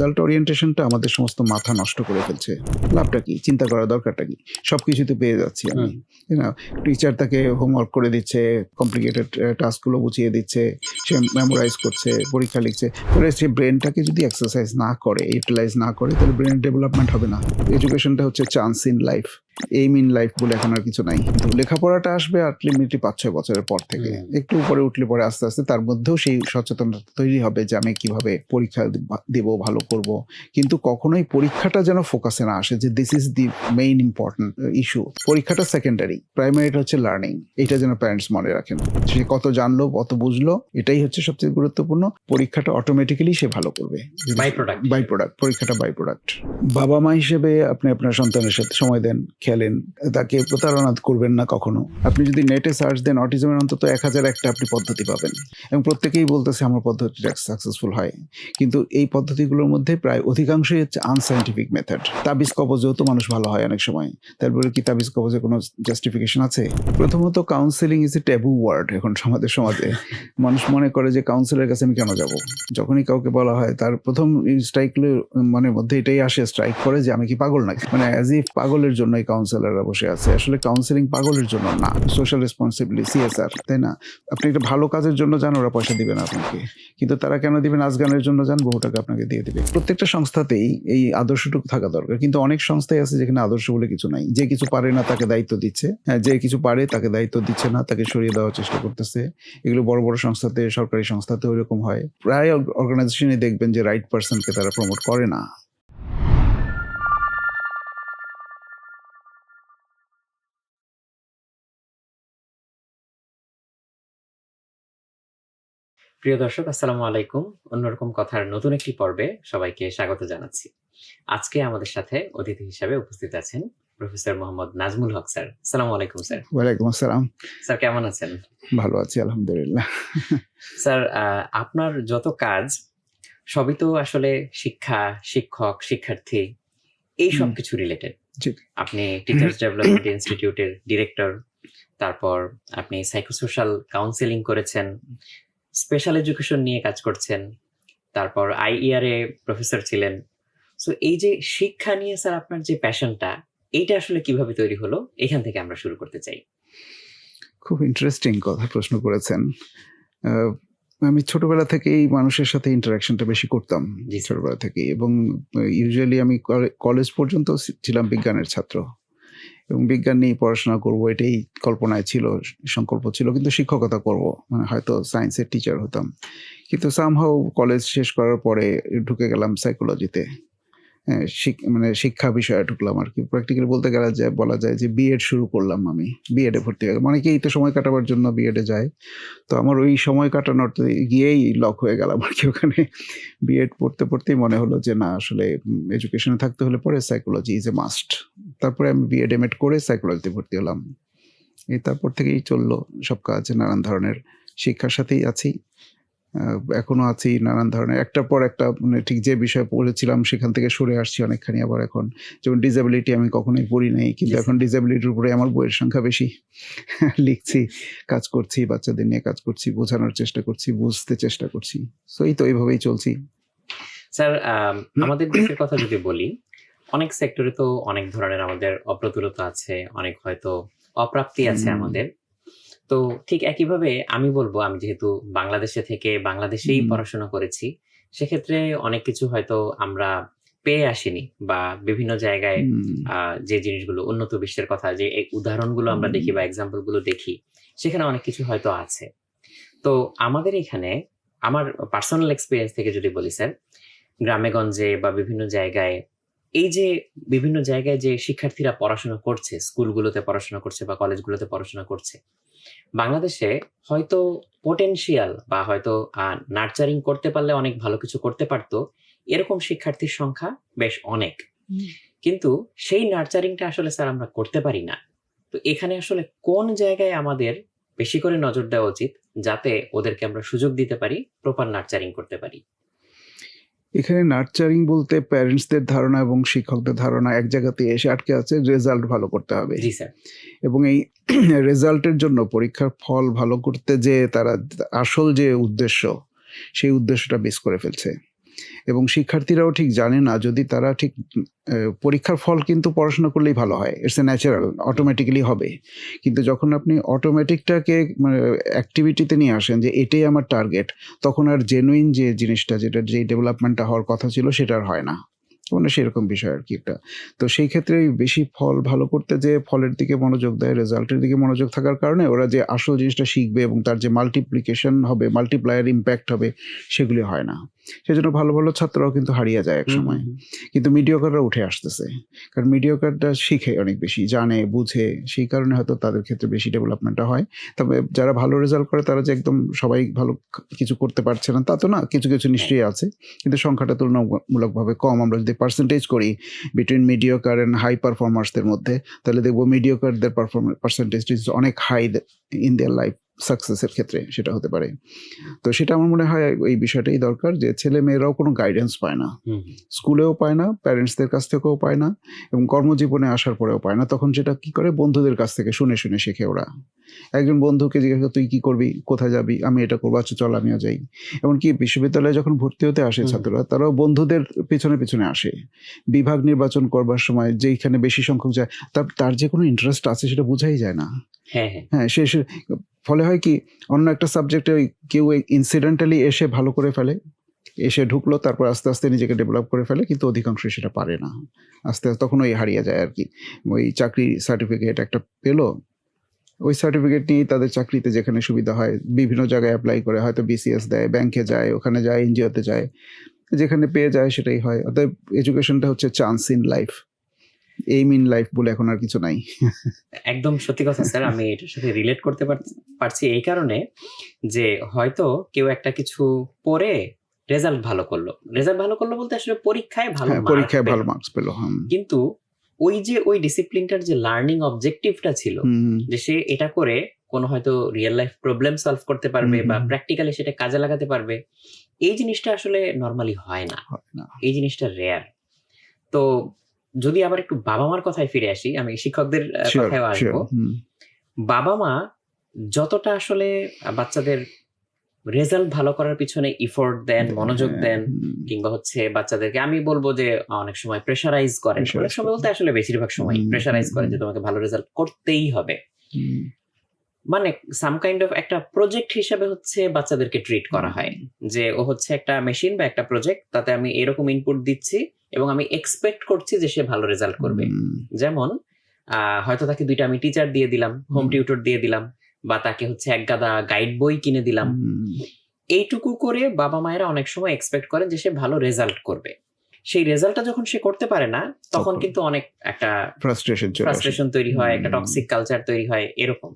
Result ওরিয়েন্টেশনটা আমাদের সমস্ত মাথা নষ্ট করে ফেলছে। লাভটা কি, চিন্তা করার দরকারটা কি? সবকিছু তো পেয়ে যাচ্ছি আমি, তাই না? টিচার তাকে হোমওয়ার্ক করে দিচ্ছে, কমপ্লিকেটেড টাস্কগুলো বুঝিয়ে দিচ্ছে, সে মেমোরাইজ করছে, পরীক্ষা লিখছে। পরে সে ব্রেনটাকে যদি এক্সারসাইজ না করে, ইউটিলাইজ না করে, তাহলে ব্রেন ডেভেলপমেন্ট হবে না। এডুকেশনটা হচ্ছে chance in life, aim in life বলে এখন আর কিছু নাই। তো লেখাপড়াটা আসবে আলটিমেটলি 5-6 বছরের পর থেকে। একটু উপরে উঠলে পরে আস্তে আস্তে তার মধ্যেও সেই সচেতনতা তৈরি হবে যে আমি কিভাবে পরীক্ষা দেব, ভালো করব। কিন্তু কখনোই পরীক্ষাটা যেন ফোকাসে না আসে যে this is the main important issue. পরীক্ষাটা সেকেন্ডারি, প্রাইমারিটা হচ্ছে লার্নিং। এটা যেন প্যারেন্টস মনে রাখেন। সে কত জানলো, কত বুঝলো, এটাই হচ্ছে সবচেয়ে গুরুত্বপূর্ণ। পরীক্ষাটা অটোমেটিক্যালি সে ভালো করবে। বাই প্রোডাক্ট, পরীক্ষাটা বাই প্রোডাক্ট। বাবা মা হিসেবে আপনি আপনার সন্তানের সাথে সময় দেন, খেলেন, তাকে প্রতারণা করবেন না কখনো। আপনি যদি নেটে সার্চ দেন অটিজমের অন্তত 1001টা আপনি পদ্ধতি পাবেন, এবং প্রত্যেকেই বলতেছে আমার পদ্ধতিটা সাকসেসফুল হয়। কিন্তু এই পদ্ধতিগুলোর মধ্যে প্রায় অধিকাংশই হচ্ছে আনসাইন্টিফিক মেথড। তাবিজ কবজেও তো মানুষ ভালো হয় অনেক সময়, তারপরে কি তাবিজ কবজে কোনো জাস্টিফিকেশন আছে? প্রথমত counselling is a taboo word এখন আমাদের সমাজে। মানুষ মনে করে যে কাউন্সিলের কাছে আমি কেন যাব। যখনই কাউকে বলা হয় তার প্রথম স্ট্রাইক মানে মধ্যে এটাই আসে, স্ট্রাইক করে যে আমি কি পাগল নাকি, মানে অ্যাজ ইফ পাগলের জন্যই কাউন্সিলররা বসে আছে। আসলে কাউন্সিলিং পাগলের জন্য না, সোশ্যাল রেসপন্সিবিলিটি, সিএসআর, তাই না? আপনি একটা ভালো কাজের জন্য যান, ওরা পয়সা দিবে না আপনাকে, কিন্তু তারা কেন দিবে? নাচ গানের জন্য যান, বহু টাকা আপনাকে দিয়ে দিবে। প্রত্যেকটা সংস্থাতেই এই আদর্শটুকু থাকা দরকার, কিন্তু অনেক সংস্থায় আছে যেখানে আদর্শ বলে কিছু নাই। যে কিছু পারে না তাকে দায়িত্ব দিচ্ছে, হ্যাঁ, যে কিছু পারে তাকে দায়িত্ব দিচ্ছে না, তাকে সরিয়ে দেওয়ার চেষ্টা করতেছে। এগুলো বড় বড় সংস্থাতে, সরকারি সংস্থাতে ওইরকম হয়। প্রায় অর্গানাইজেশনে দেখবেন যে রাইট পারসনকে তারা প্রমোট করে না। প্রিয় দর্শক, আসসালামু আলাইকুম। অন্যরকম কথার নতুন একটি পর্বে সবাইকে স্বাগত জানাচ্ছি। আজকে আমাদের সাথে অতিথি হিসাবে উপস্থিত আছেন প্রফেসর মোহাম্মদ নাজমুল হক স্যার। আসসালামু আলাইকুম স্যার। ওয়ালাইকুম আসসালাম। স্যার কেমন আছেন? ভালো আছি আলহামদুলিল্লাহ। স্যার, আপনার যত কাজ সবই তো আসলে শিক্ষা, শিক্ষক, শিক্ষার্থী এই সব কিছু রিলেটেড। আপনি টিচার্স ডেভেলপমেন্ট ইনস্টিটিউটের ডিরেক্টর, তারপর আপনি সাইকোসোশ্যাল কাউন্সেলিং করেছেন, স্পেশাল এডুকেশন নিয়ে কাজ করছেন, তারপর আইইআর এ প্রফেসর ছিলেন। সো এই যে শিক্ষা নিয়ে স্যার আপনার যে প্যাশনটা, এইটা আসলে কিভাবে তৈরি হলো? এখান থেকে আমরা শুরু করতে চাই। খুব ইন্টারেস্টিং কথা প্রশ্ন করেছেন। আমি ছোটবেলা থেকেই মানুষের সাথে ইন্টারাকশনটা বেশি করতাম, ছোটবেলা থেকেই, এবং ইউজুয়ালি আমি কলেজ পর্যন্ত ছিলাম বিজ্ঞানের ছাত্র, এবং বিজ্ঞান নিয়ে পড়াশোনা করবো এটাই কল্পনায় ছিল, সংকল্প ছিল। কিন্তু শিক্ষকতা করব, মানে হয়তো সায়েন্সের টিচার হতাম। কিন্তু সামহাউ কলেজ শেষ করার পরে ঢুকে গেলাম সাইকোলজিতে। হ্যাঁ, মানে শিক্ষা বিষয়ে ঢুকলাম আর কি। প্র্যাকটিক্যালি বলতে গেলে বলা যায় যে বিএড শুরু করলাম আমি। বিএডে ভর্তি হয়ে গেলাম। অনেকেই তো সময় কাটাবার জন্য বিএডে যায়। তো আমার ওই সময় কাটানোর গিয়েই লক হয়ে গেলাম আর কি ওখানে। বিএড পড়তেই মনে হলো যে না, আসলে এডুকেশনে থাকতে হলে পরে সাইকোলজি ইজ এ মাস্ট। তারপরে আমি বিএড এমএড করে সাইকোলজিতে ভর্তি হলাম। তারপর থেকেই চললো সব কাজ, নানান ধরনের শিক্ষার সাথেই আছি, এখনো আছি নানান ধরনের, একটার পর একটা, মানে ঠিক যে বিষয়ে পড়েছিলাম সেখান থেকে সরে আসছি অনেকখানি। আবার এখন যেমন ডিসেবিলিটি আমি কখনোই পড়ি নাই, কিন্তু এখন ডিসেবিলিটির উপরে আমার বইয়ের সংখ্যা বেশি। লিখছি, কাজ করছি, বাচ্চাদের নিয়ে কাজ করছি, বোঝানোর চেষ্টা করছি, বুঝতে চেষ্টা করছি। সো এই তো এইভাবেই চলছি। স্যার, আমাদের দেশের কথা যদি বলি, অনেক সেক্টরে তো অনেক ধরনের আমাদের অপ্রতুলতা আছে, অনেক হয়তো অপ্রাপ্তি আছে আমাদের। তো ঠিক একইভাবে আমি বলবো, আমি যেহেতু বাংলাদেশে থেকে বাংলাদেশেই পড়াশোনা করেছি, সেক্ষেত্রে অনেক কিছু হয়তো আমরা পেয়ে আসিনি, বা বিভিন্ন জায়গায় যে জিনিসগুলো উন্নত বিশ্বের কথা, যে উদাহরণগুলো আমরা দেখি বা এক্সাম্পল গুলো দেখি, সেখানে অনেক কিছু হয়তো আছে। তো আমাদের এখানে, আমার পার্সোনাল এক্সপিরিয়েন্স থেকে যদি বলি স্যার, গ্রামে গঞ্জে বা বিভিন্ন জায়গায়, এই যে বিভিন্ন জায়গায় যে শিক্ষার্থীরা পড়াশোনা করছে, স্কুলগুলোতে পড়াশোনা করছে বা কলেজগুলোতে পড়াশোনা করছে, বাংলাদেশে হয়তো পোটেনশিয়াল বা হয়তো নার্চারিং করতে পারলে অনেক ভালো কিছু করতে পারতো, এরকম শিক্ষার্থীর সংখ্যা বেশ অনেক। কিন্তু সেই নার্চারিংটা আসলে স্যার আমরা করতে পারি না। তো এখানে আসলে কোন জায়গায় আমাদের বেশি করে নজর দেওয়া উচিত, যাতে ওদেরকে আমরা সুযোগ দিতে পারি, প্রপার নার্চারিং করতে পারি? এখানে নার্চারিং বলতে প্যারেন্টসদের ধারণা এবং শিক্ষকদের ধারণা এক জায়গাতে এসে আটকে আছে, রেজাল্ট ভালো করতে হবে। জি স্যার। এবং এই রেজাল্টের জন্য, পরীক্ষার ফল ভালো করতে যে তারা আসল যে উদ্দেশ্য, সেই উদ্দেশ্যটা মিস করে ফেলছে। এবং শিক্ষার্থীরাও ঠিক জানে না, যদি তারা ঠিক পরীক্ষার ফল কিন্তু পড়াশোনা করলেই ভালো হয়, ইটস এ ন্যাচারাল, অটোমেটিক্যালি হবে। কিন্তু যখন আপনি অটোমেটিকটাকে মানে অ্যাক্টিভিটিতে নিয়ে আসেন যে এটাই আমার টার্গেট, তখন আর জেনুইন যে জিনিসটা, যেটা যে ডেভেলপমেন্টটা হওয়ার কথা ছিল সেটা আর হয় না। মানে সেরকম বিষয় আর কি একটা। তো সেই ক্ষেত্রে বেশি ফল ভালো করতে যে ফলের দিকে মনোযোগ দেয়, রেজাল্টের দিকে মনোযোগ থাকার কারণে ওরা যে আসল জিনিসটা শিখবে এবং তার যে মাল্টিপ্লিকেশন হবে, মাল্টিপ্লায়ার ইম্প্যাক্ট হবে, সেগুলি হয় না। সেজন্য ভালো ভালো ছাত্ররাও কিন্তু হারিয়ে যায় এক সময়। কিন্তু মিডিওকাররা উঠে আসতেছে, কারণ মিডিওকারটা শিখে অনেক বেশি, জানে, বুঝে, সেই কারণে হয়তো তাদের ক্ষেত্রে বেশি ডেভেলপমেন্টটা হয়। তবে যারা ভালো রেজাল্ট করে তারা যে একদম সবাই ভালো কিছু করতে পারছে না তা তো না, কিছু কিছু নিশ্চয়ই আছে, কিন্তু সংখ্যাটা তুলনামূলকভাবে কম। আমরা যদি পার্সেন্টেজ করি বিটুইন মিডিওকার অ্যান্ড হাই পারফর্মার্সদের মধ্যে, তাহলে দেখবো মিডিওকারদের পার্সেন্টেজ ইজ অনেক হাই ইন দেয়ার লাইফ সাকসেসের ক্ষেত্রে, সেটা হতে পারে। তো সেটা আমার মনে হয় এই বিষয়টাই দরকার, যে ছেলে মেয়েরাও কোনো গাইডেন্স পায় না, স্কুলেও পায় না, প্যারেন্টসদের কাছ থেকেও পায় না, এবং কর্মজীবনে আসার পরেও পায় না। তখন সেটা কি করে, বন্ধুদের কাছ থেকে শুনে শুনে শেখে ওরা। একজন বন্ধুকে জিজ্ঞাসা তুই কি করবি, কোথায় যাবি, আমি এটা করবো, আচ্ছা চল আমিও যাই। এমনকি বিশ্ববিদ্যালয়ে যখন ভর্তি হতে আসে ছাত্ররা, তারাও বন্ধুদের পিছনে পিছনে আসে। বিভাগ নির্বাচন করবার সময় যেইখানে বেশি সংখ্যক যায়, তার যে কোনো ইন্টারেস্ট আছে সেটা বোঝাই যায় না। হ্যাঁ, সে ফলে হয় কি, অন্য একটা সাবজেক্টে কেউ ইনসিডেন্টালি এসে ভালো করে ফেলে, এসে ঢুকলো, তারপর আস্তে আস্তে নিজেকে ডেভেলপ করে ফেলে, কিন্তু অধিকাংশ সেটা পারে না। আস্তে আস্তে তখন ওই হারিয়ে যায় আর কি। ওই চাকরি সার্টিফিকেট একটা পেলো, ওই সার্টিফিকেট নিয়েই তাদের চাকরিতে যেখানে সুবিধা হয় বিভিন্ন জায়গায় অ্যাপ্লাই করে, হয়তো বিসিএস দেয়, ব্যাংকে যায়, ওখানে যায়, এনজিওতে যায়, যেখানে পেয়ে যায় সেটাই হয়। অতএব এডুকেশনটা হচ্ছে chance in life, aim in life বলে এখন আর কিছু নাই। একদম সত্যি কথা স্যার, আমি এটার সাথে রিলেট করতে পারছি এই কারণে যে হয়তো কেউ একটা কিছু পড়ে রেজাল্ট ভালো করলো বলতে আসলে পরীক্ষায় ভালো পরীক্ষায় ভালো মার্কস পেলো, কিন্তু ওই ডিসিপ্লিনটার যে লার্নিং অবজেক্টিভটা ছিল, যে সে এটা করে কোনো হয়তো রিয়েল লাইফ প্রবলেম সলভ করতে পারবে বা প্র্যাকটিক্যালি সেটা কাজে লাগাতে পারবে, এই জিনিসটা আসলে নরমালি হয় না, এই জিনিসটা রেয়ার। তো যদি আবার একটু বাবা মার কথায় ফিরে আসি, আমি শিক্ষকদের কথায় আসবো। বাবা মা যতটা আসলে বাচ্চাদের রেজাল্ট ভালো করার পিছনে ইফোর্ট দেন, মনোযোগ দেন, কিংবা হচ্ছে বাচ্চাদেরকে আমি বলবো যে অনেক সময় প্রেশারাইজ করেন, অনেক সময় বলতে আসলে বেশিরভাগ সময় প্রেশারাইজ করেন যে তোমাকে ভালো রেজাল্ট করতেই হবে, মানে সাম কাইন্ড অফ একটা প্রজেক্ট হিসেবে হচ্ছে বাচ্চাদেরকে ট্রিট করা হয়, যে ও হচ্ছে একটা মেশিন বা একটা প্রজেক্ট, তাতে আমি এরকম ইনপুট দিচ্ছি এবং আমি এক্সপেক্ট করছি যে সে ভালো রেজাল্ট করবে। যেমন হয়তো তাকে দুইটা আমি টিচার দিয়ে দিলাম, হোম টিউটর দিয়ে দিলাম, বা তাকে হচ্ছে এক গাদা গাইড বই কিনে দিলাম, এইটুকু করে বাবা মায়েরা অনেক সময় এক্সপেক্ট করেন যে সে ভালো রেজাল্ট করবে। সেই রেজাল্টটা যখন সে করতে পারে না, তখন কিন্তু অনেক একটা ফ্রাস্ট্রেশন তৈরি হয়, একটা টক্সিক কালচার তৈরি হয়, এরকম।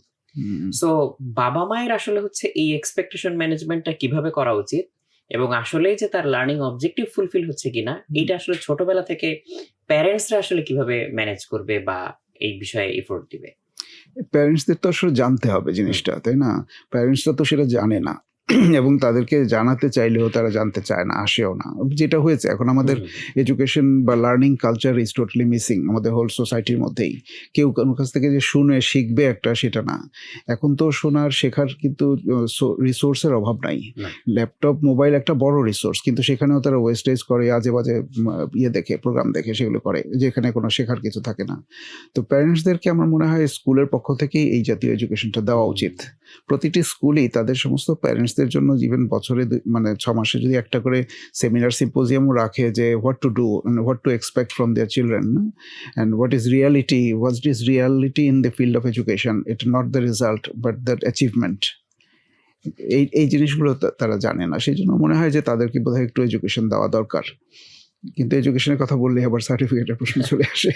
সো বাবা মায়ের আসলে হচ্ছে এই এক্সপেকটেশন ম্যানেজমেন্টটা কিভাবে করা উচিত, এবং আসলেই যে তার লার্নিং অবজেক্টিভ ফুলফিল হচ্ছে কিনা, এইটা আসলে ছোটবেলা থেকে প্যারেন্টসরা আসলে কিভাবে ম্যানেজ করবে বা এই বিষয়ে এফোর্ট দিবে? প্যারেন্টসদের তো আসলে জানতে হবে জিনিসটা, তাই না? প্যারেন্টসরা তো সেটা জানে না, এবং তাদেরকে জানাতে চাইলেও তারা জানতে চায় না, আসেও না। যেটা হয়েছে এখন, আমাদের এডুকেশন বা learning culture is totally missing আমাদের হোল সোসাইটির মধ্যেই। কেউ কারোর কাছ থেকে যে শুনে শিখবে একটা, সেটা না। এখন তো শোনার শেখার কিন্তু রিসোর্সের অভাব নাই। ল্যাপটপ, মোবাইল একটা বড় রিসোর্স, কিন্তু সেখানেও তারা ওয়েস্টেজ করে, আজে বাজে দেখে, প্রোগ্রাম দেখে সেগুলো করে, যেখানে কোনো শেখার কিছু থাকে না। তো প্যারেন্টসদেরকে আমার মনে হয় স্কুলের পক্ষ থেকেই এই জাতীয় এডুকেশনটা দেওয়া উচিত। প্রতিটি স্কুলেই তাদের সমস্ত প্যারেন্টসদের জন্য ইভেন বছরে 6 মাসে যদি একটা করে সেমিনার সিম্পোজিয়ামও রাখে, যে what to do, what to expect from their children, and what is reality in the field of education, it not the result but the achievement. এই জিনিসগুলো তারা জানে না, সেই জন্য মনে হয় যে তাদেরকে বোধহয় একটু এডুকেশন দেওয়া দরকার। কিন্তু এডুকেশনের কথা বললে আবার সার্টিফিকেটের প্রশ্ন চলে আসে।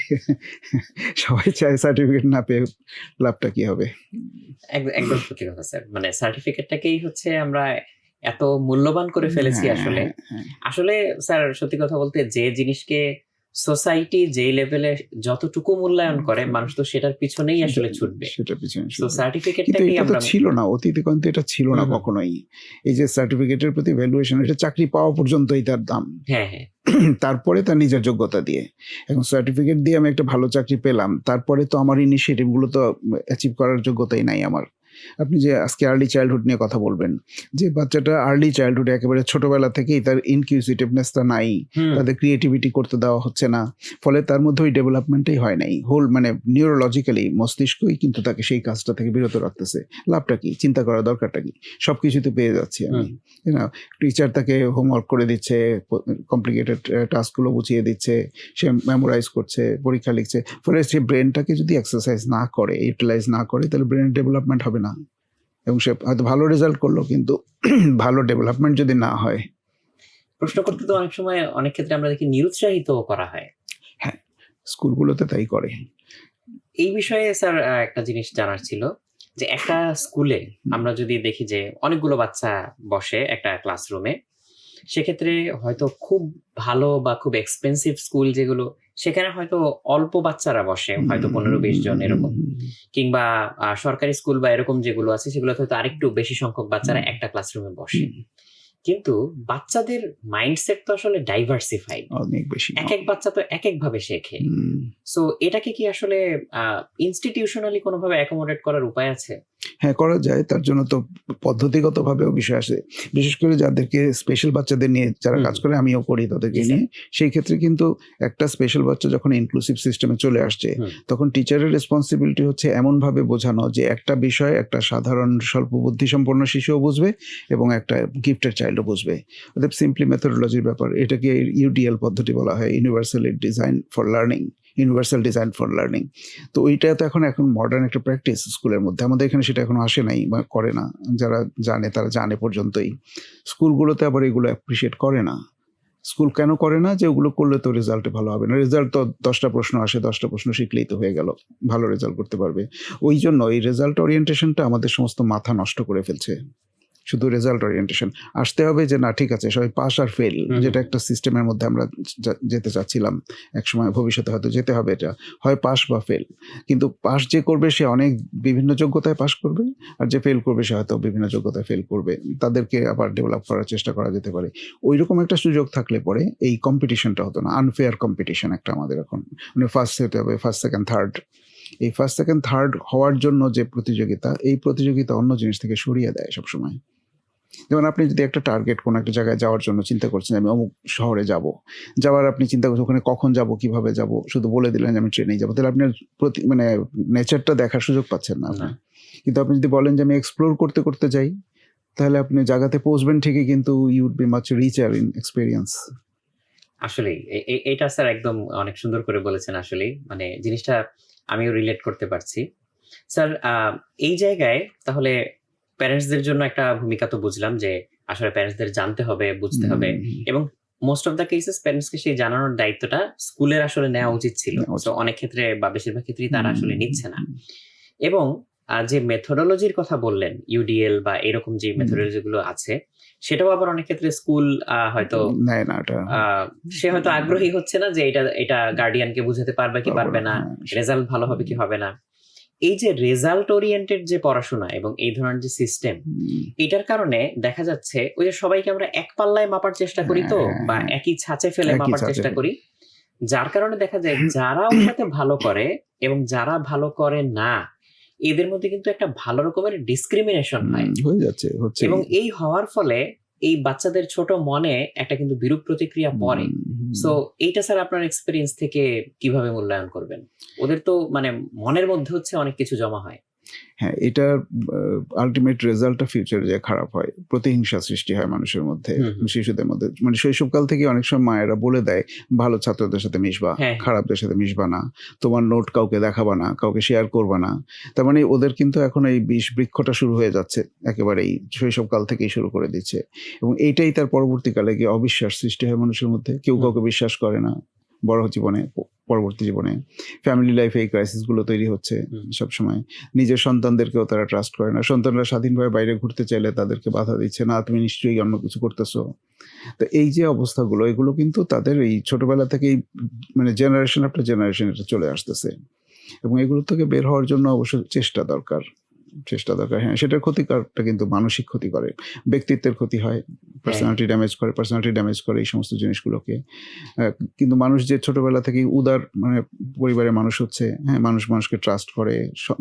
সবাই চায় সার্টিফিকেট না পেয়ে লাভটা কি হবে। একদম সত্যি কথা স্যার, মানে সার্টিফিকেটটাকেই হচ্ছে আমরা এত মূল্যবান করে ফেলেছি আসলে। আসলে স্যার সত্যি কথা বলতে, যে জিনিসকে সোসাইটি যে লেভেলে যতটুকু মূল্যায়ন করে, মানুষ তো সেটার পিছনেই আসলে ছুটবে, সেটার পিছনে। তো সার্টিফিকেটটাকেই আমরা ছিল না অতীতে, কিন্তু এটা ছিল না কখনোই। এই যে সার্টিফিকেটের প্রতি ভ্যালুয়েশন, এটা চাকরি পাওয়া পর্যন্তই তার দাম। হ্যাঁ হ্যাঁ, তারপরে তার নিজের যোগ্যতা দিয়ে। এখন সার্টিফিকেট দিয়ে আমি একটা ভালো চাকরি পেলাম, তারপরে তো আমার ইনিশিয়েটিভ গুলো তো অ্যাচিভ করার যোগ্যতাই নাই আমার। আপনি যে আজকে আর্লি চাইল্ডহুড নিয়ে কথা বলবেন, যে বাচ্চাটা আর্লি চাইল্ডহুডে একেবারে ছোটবেলা থেকেই তার ইনকিউজিটিভনেসটা নাই, তাদের ক্রিয়েটিভিটি করতে দেওয়া হচ্ছে না, ফলে তার মধ্যে ওই ডেভেলপমেন্টই হয় নাই। হোল মানে নিউরোলজিক্যালি মস্তিষ্কই কিন্তু তাকে সেই কাজটা থেকে বিরত রাখতেছে। লাভটা কি? চিন্তা করার দরকারটা কি? সব কিছু তো পেয়ে যাচ্ছি আমি। টিচার তাকে হোমওয়ার্ক করে দিচ্ছে, কমপ্লিকেটেড টাস্কগুলো বুঝিয়ে দিচ্ছে, সে মেমোরাইজ করছে, পরীক্ষা লিখছে, ফলে সে ব্রেনটাকে যদি এক্সারসাইজ না করে, ইউটিলাইজ না করে, তাহলে ব্রেনের ডেভেলপমেন্ট হবে না, এবং সে হয়তো ভালো রেজাল্ট করলো, কিন্তু ভালো ডেভেলপমেন্ট যদি না হয়। প্রশ্ন করতে তো অনেক সময় অনেক ক্ষেত্রে আমরা দেখি নিরুৎসাহিত করা হয়। হ্যাঁ, স্কুলগুলোতে তাই করে। এই বিষয়ে স্যার একটা জিনিস জানার ছিল, যে একটা স্কুলে আমরা যদি দেখি যে অনেকগুলো বাচ্চা বসে একটা ক্লাসরুমে, সেক্ষেত্রে হয়তো খুব ভালো বা খুব এক্সপেন্সিভ স্কুল যেগুলো, সেখানে হয়তো অল্প বাচ্চারা বসে, হয়তো 15-20 জন এরকম, কিংবা সরকারি স্কুল বা এরকম যেগুলো আছে সেগুলোতে হয়তো আরেকটু বেশি সংখ্যক বাচ্চারা একটা ক্লাসরুমে বসে। কিন্তু বাচ্চাদের মাইন্ডসেট তো আসলে ডাইভার্সিফাইড, অনেক বেশি। এক এক বাচ্চা তো এক এক ভাবে শেখে। সো এটাকে কি আসলে ইনস্টিটিউশনালি কোনোভাবে অ্যাকোমোডেট করার উপায় আছে? হ্যাঁ, করা যায়। তার জন্য তো পদ্ধতিগতভাবেও বিষয় আসে। বিশেষ করে যাদেরকে স্পেশাল বাচ্চাদের নিয়ে যারা কাজ করে, আমিও করি তাদেরকে নিয়ে। সেই ক্ষেত্রে কিন্তু একটা স্পেশাল বাচ্চা যখন ইনক্লুসিভ সিস্টেমে চলে আসছে, তখন টিচারের রেসপন্সিবিলিটি হচ্ছে এমনভাবে বোঝানো যে একটা বিষয় একটা সাধারণ স্বল্প বুদ্ধিসম্পন্ন শিশুও বুঝবে এবং একটা গিফটেড চাইল্ডও বুঝবে। অর্থাৎ সিম্পলি মেথোডোলজির ব্যাপার। এটাকে ইউডিএল পদ্ধতি বলা হয়, universal design for learning, universal design for learning. তো ওইটা তো এখন মডার্ন একটা প্র্যাকটিস স্কুলের মধ্যে। আমাদের এখানে সেটা এখনো আসে নাই বা করে না। যারা জানে তারা জানে পর্যন্তই। স্কুলগুলোতে আবার এগুলো অ্যাপ্রিসিয়েট করে না। স্কুল কেন করে না? যে ওগুলো করলে তো রেজাল্টে ভালো হবে না। রেজাল্ট তো 10টা প্রশ্ন আসে, 10টা প্রশ্ন শিখলেই তো হয়ে গেল, ভালো রেজাল্ট করতে পারবে। ওই জন্য এই রেজাল্ট ওরিয়েন্টেশনটা আমাদের সমস্ত মাথা নষ্ট করে ফেলছে। শুধু রেজাল্ট ওরিয়েন্টেশন। আসতে হবে যে না, ঠিক আছে, সবাই পাস আর ফেল, যেটা একটা সিস্টেমের মধ্যে আমরা যেতে চাচ্ছিলাম একসময়, ভবিষ্যতে হয়তো যেতে হবে। এটা হয় পাস বা ফেল, কিন্তু পাস যে করবে সে অনেক বিভিন্ন যোগ্যতায় পাস করবে, আর যে ফেল করবে সে হয়তো বিভিন্ন যোগ্যতায় ফেল করবে। তাদেরকে আবার ডেভেলপ করার চেষ্টা করা যেতে পারে। ওই রকম একটা সুযোগ থাকলে পরে এই কম্পিটিশনটা হতো না। আনফেয়ার কম্পিটিশন একটা আমাদের এখন, মানে ফার্স্ট হতে হবে, ফার্স্ট সেকেন্ড থার্ড। এই ফার্স্ট সেকেন্ড থার্ড হওয়ার জন্য যে প্রতিযোগিতা, এই প্রতিযোগিতা অন্য জিনিস থেকে সরিয়ে দেয় সবসময়। যেমন আপনি যদি একটা টার্গেট কোনো একটা জায়গায় যাওয়ার জন্য চিন্তা করছেন, আমি অমুক শহরে যাব, যাওয়ার আপনি চিন্তা করছেন ওখানে কখন যাব, কিভাবে যাব, শুধু বলে দিলেন যে আমি ট্রেনেই যাবো, তাহলে আপনার মানে নেচারটা দেখার সুযোগ পাচ্ছেন না আপনি। কিন্তু আপনি যদি বলেন যে আমি এক্সপ্লোর করতে করতে যাই, তাহলে আপনি জায়গাতে পৌঁছবেন ঠিকই, কিন্তু you would be much richer in experience. আসলে এটা স্যার একদম অনেক সুন্দর করে বলেছেন। আসলে মানে জিনিসটা আমিও রিলেট করতে পারছি। স্যার এই জায়গায় তাহলে প্যারেন্টসদের জন্য একটা ভূমিকা তো বুঝলাম, যে আসলে প্যারেন্টসদের জানতে হবে, বুঝতে হবে, এবং মোস্ট অফ দ্য কেসেস প্যারেন্টসকে সেই জানানোর দায়িত্বটা স্কুলের আসলে নেওয়া উচিত ছিল। তো অনেক ক্ষেত্রে বা বেশিরভাগ ক্ষেত্রেই তারা আসলে নিচ্ছে না। এবং যে মেথোডোলজির কথা বললেন, ইউডিএল বা এরকম যে মেথোডোলজি গুলো আছে, সেটাও আবার অনেক ক্ষেত্রে স্কুল হয়তো নেয় না। সে হয়তো আগ্রহী হচ্ছে না যে এটা গার্ডিয়ানকে বুঝাতে পারবে কি পারবে না, রেজাল্ট ভালো হবে কি হবে না। এই যে রেজাল্ট ওরিয়েন্টেড যে পড়াশোনা এবং এই ধরনের যে সিস্টেম, এটার কারণে দেখা যাচ্ছে ওই যে সবাইকে আমরা এক পাল্লায় মাপার চেষ্টা করি, তো বা একই ছাঁচে ফেলে মাপার চেষ্টা করি, যার কারণে দেখা যায় যারা ওর সাথে ভালো করে এবং যারা ভালো করে না, এদের মধ্যে কিন্তু একটা ভালো রকমের ডিসক্রিমিনেশন হয় হয়ে যাচ্ছে, হচ্ছে। এবং এই হওয়ার ফলে এই বাচ্চাদের ছোট মনে একটা কিন্তু বিরূপ প্রতিক্রিয়া পড়ে। সো এইটা স্যার আপনার এক্সপেরিয়েন্স থেকে কিভাবে মূল্যায়ন করবেন? ওদের তো মানে মনের মধ্যে হচ্ছে অনেক কিছু জমা হয়। হ্যাঁ, এটার আলটিমেট রেজাল্টটা ফিউচারে যে খারাপ হয়, প্রতিহিংসা সৃষ্টি হয় মানুষের মধ্যে, শিশুদের মধ্যে। মানে শৈশবকাল থেকে অনেক সময় মায়েরা বলে দেয় ভালো ছাত্রদের সাথে মিশবা, খারাপদের সাথে মিশবা না, তোমার নোট কাউকে দেখাবা না, কাউকে শেয়ার করবা না। তার মানে ওদের কিন্তু এখন এই বিষ বৃক্ষটা শুরু হয়ে যাচ্ছে, একেবারেই শৈশবকাল থেকেই শুরু করে দিচ্ছে। এবং এইটাই তার পরবর্তীকালে গিয়ে অবিশ্বাস সৃষ্টি হয় মানুষের মধ্যে। কেউ কাউকে বিশ্বাস করে না বড় জীবনে, পরবর্তী জীবনে। ফ্যামিলি লাইফে এই ক্রাইসিসগুলো তৈরি হচ্ছে সবসময়। নিজের সন্তানদেরকেও তারা ট্রাস্ট করে না। সন্তানরা স্বাধীনভাবে বাইরে ঘুরতে চাইলে তাদেরকে বাধা দিচ্ছে, না তুমি নিশ্চয়ই অন্য কিছু করতেছো। তো এই যে অবস্থাগুলো, এগুলো কিন্তু তাদের এই ছোটবেলা থেকেই মানে জেনারেশন আফটার জেনারেশন এটা চলে আসতেছে, এবং এগুলো থেকে বের হওয়ার জন্য অবশ্য চেষ্টা দরকার। চেষ্টা দরকার। হ্যাঁ, সেটার ক্ষতিকারটা কিন্তু মানসিক ক্ষতি করে, ব্যক্তিত্বের ক্ষতি হয়, পার্সোনালিটি ড্যামেজ করে এই সমস্ত জিনিসগুলোকে। কিন্তু মানুষ যে ছোটবেলা থেকেই উদার মানে পরিবারের মানুষ হচ্ছে, হ্যাঁ, মানুষকে ট্রাস্ট করে,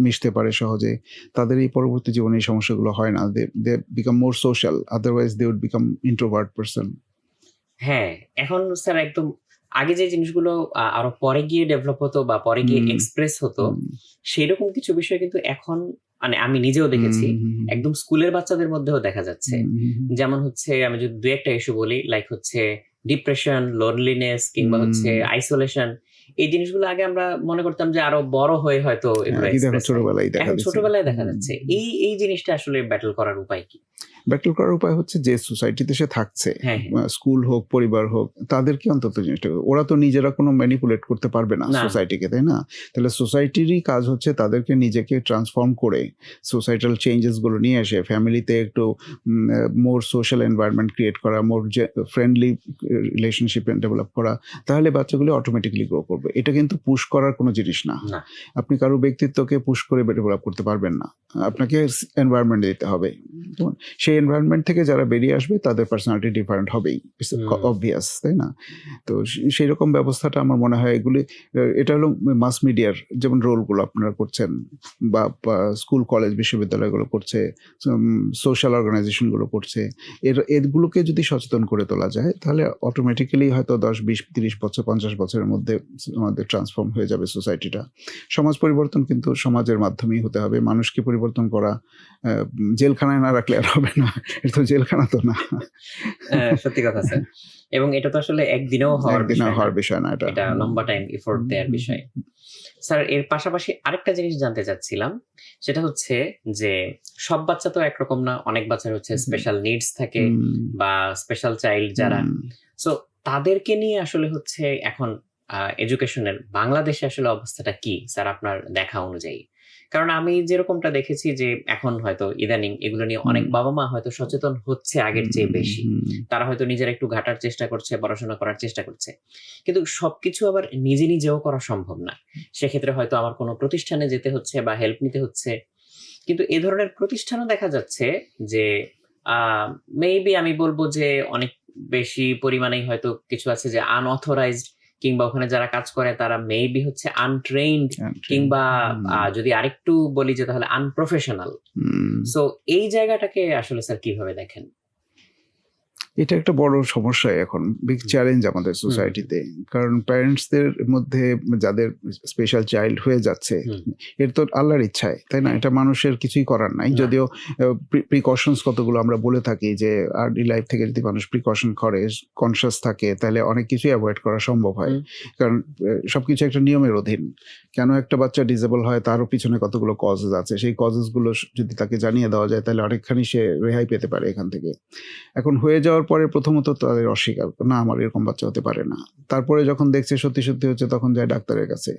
মিশতে পারে সহজে, তাদের এই পরবর্তী জীবনে এই সমস্যাগুলো হয় না। They become more social, otherwise they would become introvert person. হ্যাঁ, এখন স্যার একদম আগে যে জিনিসগুলো আরো পরে গিয়ে ডেভেলপ হতো বা পরে গিয়ে এক্সপ্রেস হতো, সেরকম কিছু বিষয় কিন্তু এখন মানে আমি নিজেও দেখেছি একদম স্কুলের বাচ্চাদের মধ্যেও দেখা যাচ্ছে। যেমন হচ্ছে আমি যদি দু একটা ইস্যু বলি, লাইক হচ্ছে ডিপ্রেশন, লোনলিনেস কিংবা হচ্ছে আইসোলেশন, এই জিনিসগুলো আগে আমরা মনে করতাম যে আরো বড় হয়ে হয়তো এগুলো express হয়। এখন ছোটবেলায় দেখা যাচ্ছে। এই জিনিসটা আসলে ব্যাটল করার উপায় কি? ব্যাটল করার উপায় হচ্ছে যে সোসাইটিতে সে থাকছে, হ্যাঁ, স্কুল হোক, পরিবার হোক, তাদেরকে অন্তত জিনিসটা, ওরা তো নিজেরা কোনো ম্যানিপুলেট করতে পারবে না না। সোসাইটিকে, তাই না? তাহলে সোসাইটিরই কাজ হচ্ছে তাদেরকে নিজেকে ট্রান্সফর্ম করে সোসাইটাল চেঞ্জেসগুলো নিয়ে এসে ফ্যামিলিতে একটু মোর সোশ্যাল এনভায়রনমেন্ট ক্রিয়েট করা, মোর ফ্রেন্ডলি রিলেশনশিপ ডেভেলপ করা, তাহলে বাচ্চাগুলো অটোমেটিক্যালি গ্রো করবে। এটা কিন্তু পুশ করার কোনো জিনিস না। না। আপনি কারো ব্যক্তিত্বকে পুশ করে ডেভেলপ করতে পারবেন না, আপনাকে এনভায়রনমেন্ট দিতে হবে। সেই এনভায়রনমেন্ট থেকে যারা বেরিয়ে আসবে তাদের পার্সোনালিটি ডিফারেন্ট হবেই, ইটস অবভিয়াস, তাই না? তো সেই রকম ব্যবস্থাটা আমার মনে হয় এগুলি, এটা হলো মাস মিডিয়ার যেমন রোলগুলো আপনারা করছেন, বা স্কুল কলেজ বিশ্ববিদ্যালয়গুলো করছে, সোশ্যাল অর্গানাইজেশনগুলো করছে, এগুলোকে যদি সচেতন করে তোলা যায় তাহলে অটোমেটিক্যালি হয়তো 10, 20, 30 বছর, 50 বছরের মধ্যে আমাদের ট্রান্সফর্ম হয়ে যাবে সোসাইটিটা। সমাজ পরিবর্তন কিন্তু সমাজের মাধ্যমেই হতে হবে। মানুষকে পরিবর্তন করা জেলখানায় না রাখলে আর হবে না। এটা তো জেলখানা তো না। সত্যি কথা স্যার। এবং এটা তো আসলে একদিনেও হওয়ার বিষয় না। এটা লম্বা টাইম এফোর্ট দেওয়ার বিষয়। স্যার, এর পাশাপাশি আরেকটা জিনিস জানতে চাচ্ছিলাম, সেটা হচ্ছে যে সব বাচ্চা তো একরকম না, অনেক বাচ্চার হচ্ছে স্পেশাল নিডস থাকে বা স্পেশাল চাইল্ড যারা, সো তাদেরকে নিয়ে আসলে হচ্ছে এখন এডুকেশনের বাংলাদেশে আসলে অবস্থাটা কি স্যার আপনার দেখা অনুযায়ী? কারণ আমি যেরকমটা দেখেছি যে এখন হয়তো ইদানিং এগুলো নিয়ে অনেক বাবা মা হয়তো সচেতন হচ্ছে আগের চেয়ে বেশি। তারা হয়তো নিজেরা একটু ঘাটার চেষ্টা করছে, পড়াশোনা করার চেষ্টা করছে, কিন্তু সবকিছু আবার নিজেও করা সম্ভব না। সেক্ষেত্রে হয়তো আমার কোনো প্রতিষ্ঠানে যেতে হচ্ছে বা হেল্প নিতে হচ্ছে। কিন্তু এ ধরনের প্রতিষ্ঠানও দেখা যাচ্ছে যে মেবি আমি বলবো যে অনেক বেশি পরিমাণেই হয়তো কিছু আছে যে আনঅথরাইজড, কিংবা ওখানে যারা কাজ করে তারা মেবি হচ্ছে আনট্রেইনড, কিংবা যদি আরেকটু বলি যে তাহলে আনপ্রফেশনাল। সো এই জায়গাটাকে আসলে স্যার কিভাবে দেখেন? এটা একটা বড় সমস্যা এখন, বিগ চ্যালেঞ্জ আমাদের সোসাইটিতে। কারণ প্যারেন্টসদের মধ্যে যাদের স্পেশাল চাইল্ড হয়ে যাচ্ছে, এর তো আল্লাহর ইচ্ছায়, তাই না? এটা মানুষের কিছুই করার নাই। যদিও প্রিকশনস কতগুলো আমরা বলে থাকি যে আর্লি লাইফ থেকে যদি মানুষ প্রিকশন করে, কনসিয়াস থাকে, তাহলে অনেক কিছুই অ্যাভয়েড করা সম্ভব হয়। কারণ সবকিছু একটা নিয়মের অধীন। কেন একটা বাচ্চা ডিসেবল হয় তারও পিছনে কতগুলো কজেস আছে, সেই কজেসগুলো যদি তাকে জানিয়ে দেওয়া যায় তাহলে অনেকখানি সে রেহাই পেতে পারে এখান থেকে। এখন হয়ে যাওয়ার পরে প্রথমত তাদের অস্বীকার, না আমার এরকম বাচ্চা হতে পারে না। তারপরে যখন দেখছে সত্যি হচ্ছে তখন যায় ডাক্তারের কাছে।